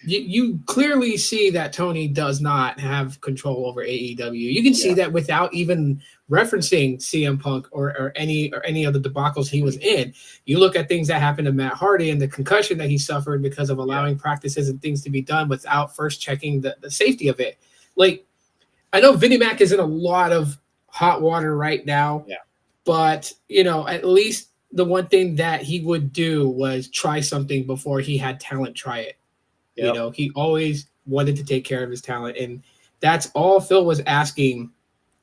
You clearly see that Tony does not have control over AEW. You can see that without even referencing CM Punk or any of the debacles he was in. You look at things that happened to Matt Hardy and the concussion that he suffered because of allowing practices and things to be done without first checking the safety of it. Like, I know Vinnie Mac is in a lot of hot water right now, but at least the one thing that he would do was try something before he had talent try it. Yep. He always wanted to take care of his talent, and that's all Phil was asking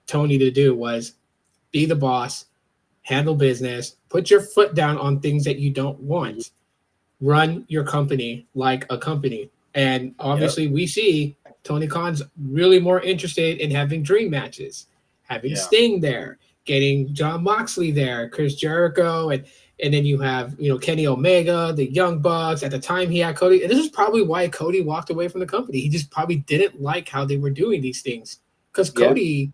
Tony to do was be the boss, handle business, put your foot down on things that you don't want, run your company like a company. And obviously we see Tony Khan's really more interested in having dream matches, having Sting there, getting John Moxley there, Chris Jericho, and then you have, Kenny Omega, the Young Bucks. At the time, he had Cody. And this is probably why Cody walked away from the company. He just probably didn't like how they were doing these things. Because Cody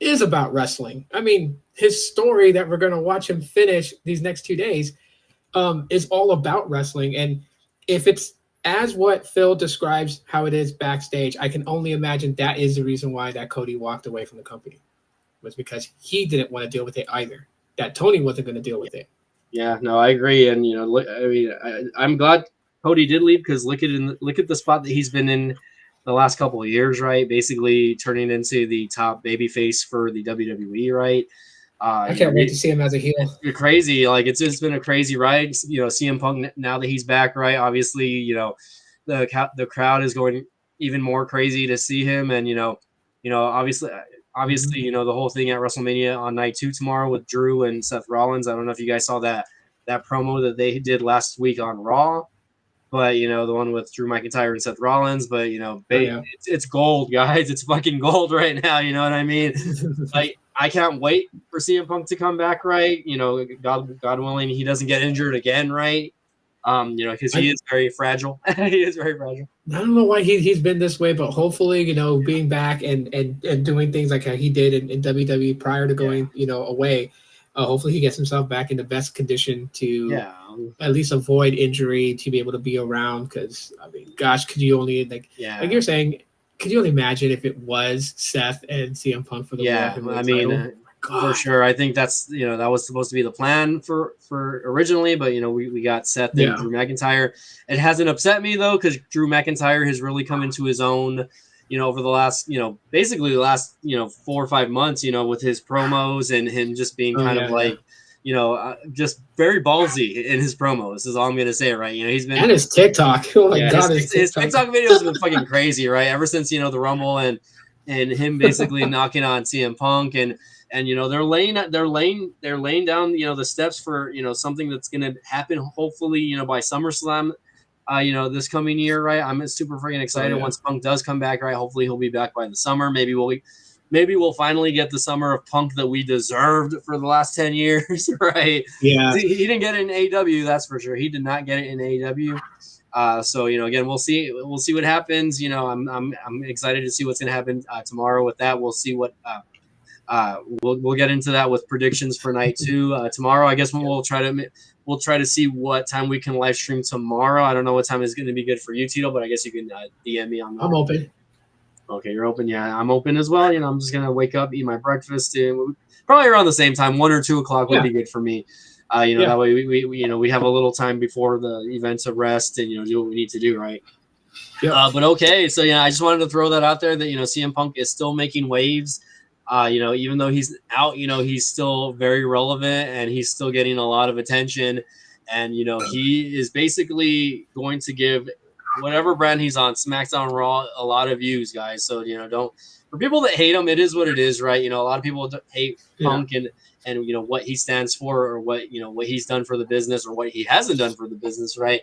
is about wrestling. I mean, his story that we're going to watch him finish these next 2 days is all about wrestling. And if it's as what Phil describes how it is backstage, I can only imagine that is the reason why that Cody walked away from the company. Was because he didn't want to deal with it either. That Tony wasn't going to deal with it. Yeah, no, I agree, and I'm glad Cody did leave because look at the spot that he's been in the last couple of years, right? Basically turning into the top babyface for the WWE, right? I can't wait to see him as a heel. You're crazy, like it's been a crazy ride. CM Punk now that he's back, right? Obviously, the crowd is going even more crazy to see him, and obviously. the whole thing at WrestleMania on night 2 tomorrow with Drew and Seth Rollins. I don't know if you guys saw that promo that they did last week on Raw, but the one with Drew McIntyre and Seth Rollins. But it's gold, guys. It's fucking gold right now. You know what I mean? Like I can't wait for CM Punk to come back. Right? God willing, he doesn't get injured again. Right? Because he is very fragile. He is very fragile. I don't know why he's been this way, but hopefully, being back and doing things like how he did in WWE prior to going, away, hopefully he gets himself back in the best condition to at least avoid injury, to be able to be around. Because, I mean, gosh, could you only, like you're saying, could you only imagine if it was Seth and CM Punk for the World I mean, for sure. I think that's, that was supposed to be the plan for originally, but, we got Seth and Drew McIntyre. It hasn't upset me, though, because Drew McIntyre has really come into his own, over the last, basically the last, 4 or 5 months, with his promos and him just being just very ballsy in his promos is all I'm going to say, right? He's been. And his TikTok. Oh, my God. His TikTok videos have been fucking crazy, right? Ever since, the Rumble and him basically knocking on CM Punk and they're laying down the steps for something that's going to happen hopefully by SummerSlam this coming year, right? I'm super freaking excited once Punk does come back, right? Hopefully he'll be back by the summer. Maybe we'll finally get the summer of Punk that we deserved for the last 10 years, right? Yeah. He didn't get it in AEW, that's for sure. He did not get it in AEW. So again, we'll see what happens. I'm excited to see what's going to happen tomorrow with that. We'll see what we'll get into that with predictions for night 2 tomorrow. I guess we'll try to see what time we can live stream tomorrow. I don't know what time is going to be good for you, Tito, but I guess you can DM me on that. I'm open. Okay, you're open. Yeah, I'm open as well. I'm just gonna wake up, eat my breakfast, and probably around the same time, 1 or 2 o'clock would be good for me. That way we have a little time before the event to rest and do what we need to do, right? Yeah. But okay, so I just wanted to throw that out there that CM Punk is still making waves. Even though he's out, he's still very relevant and he's still getting a lot of attention. And he is basically going to give whatever brand he's on, SmackDown, Raw, a lot of views, guys. So don't, for people that hate him, it is what it is, right? A lot of people hate Punk and what he stands for, or what what he's done for the business, or what he hasn't done for the business, right?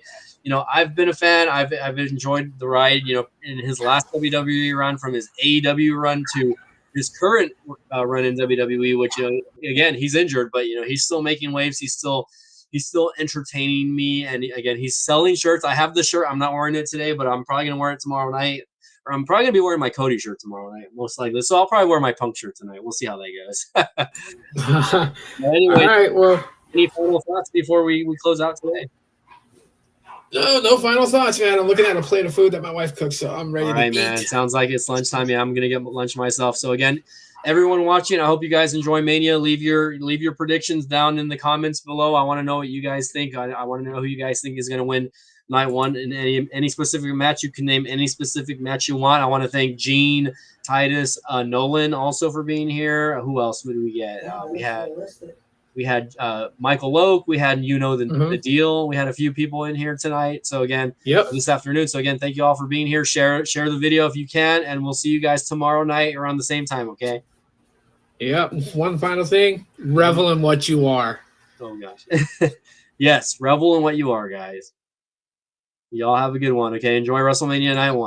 I've been a fan. I've enjoyed the ride. In his last WWE run, from his AEW run to his current run in WWE, which again, he's injured, but he's still making waves. He's still entertaining me, and again, he's selling shirts. I have the shirt. I'm not wearing it today, but I'm probably gonna wear it tomorrow night. Or I'm probably gonna be wearing my Cody shirt tomorrow night, most likely. So I'll probably wear my Punk shirt tonight. We'll see how that goes. Anyway, all right. Well, any final thoughts before we close out today? No final thoughts, man. I'm looking at a plate of food that my wife cooks, so I'm ready All right, to man. eat. Sounds like it's lunchtime. Yeah, I'm gonna get lunch myself. So again, everyone watching, I hope you guys enjoy Mania. Leave your predictions down in the comments below. I want to know what you guys think. I want to know who you guys think is gonna win night 1 in any specific match. You can name any specific match you want. I want to thank Gene, Titus, Nolan also for being here. Who else did we get? We had Michael Loke. We had the deal. We had a few people in here tonight. So again, this afternoon. So again, thank you all for being here. Share the video if you can, and we'll see you guys tomorrow night around the same time. Okay. Yep. One final thing: revel in what you are. Oh gosh. Yes, revel in what you are, guys. Y'all have a good one. Okay. Enjoy WrestleMania night 1.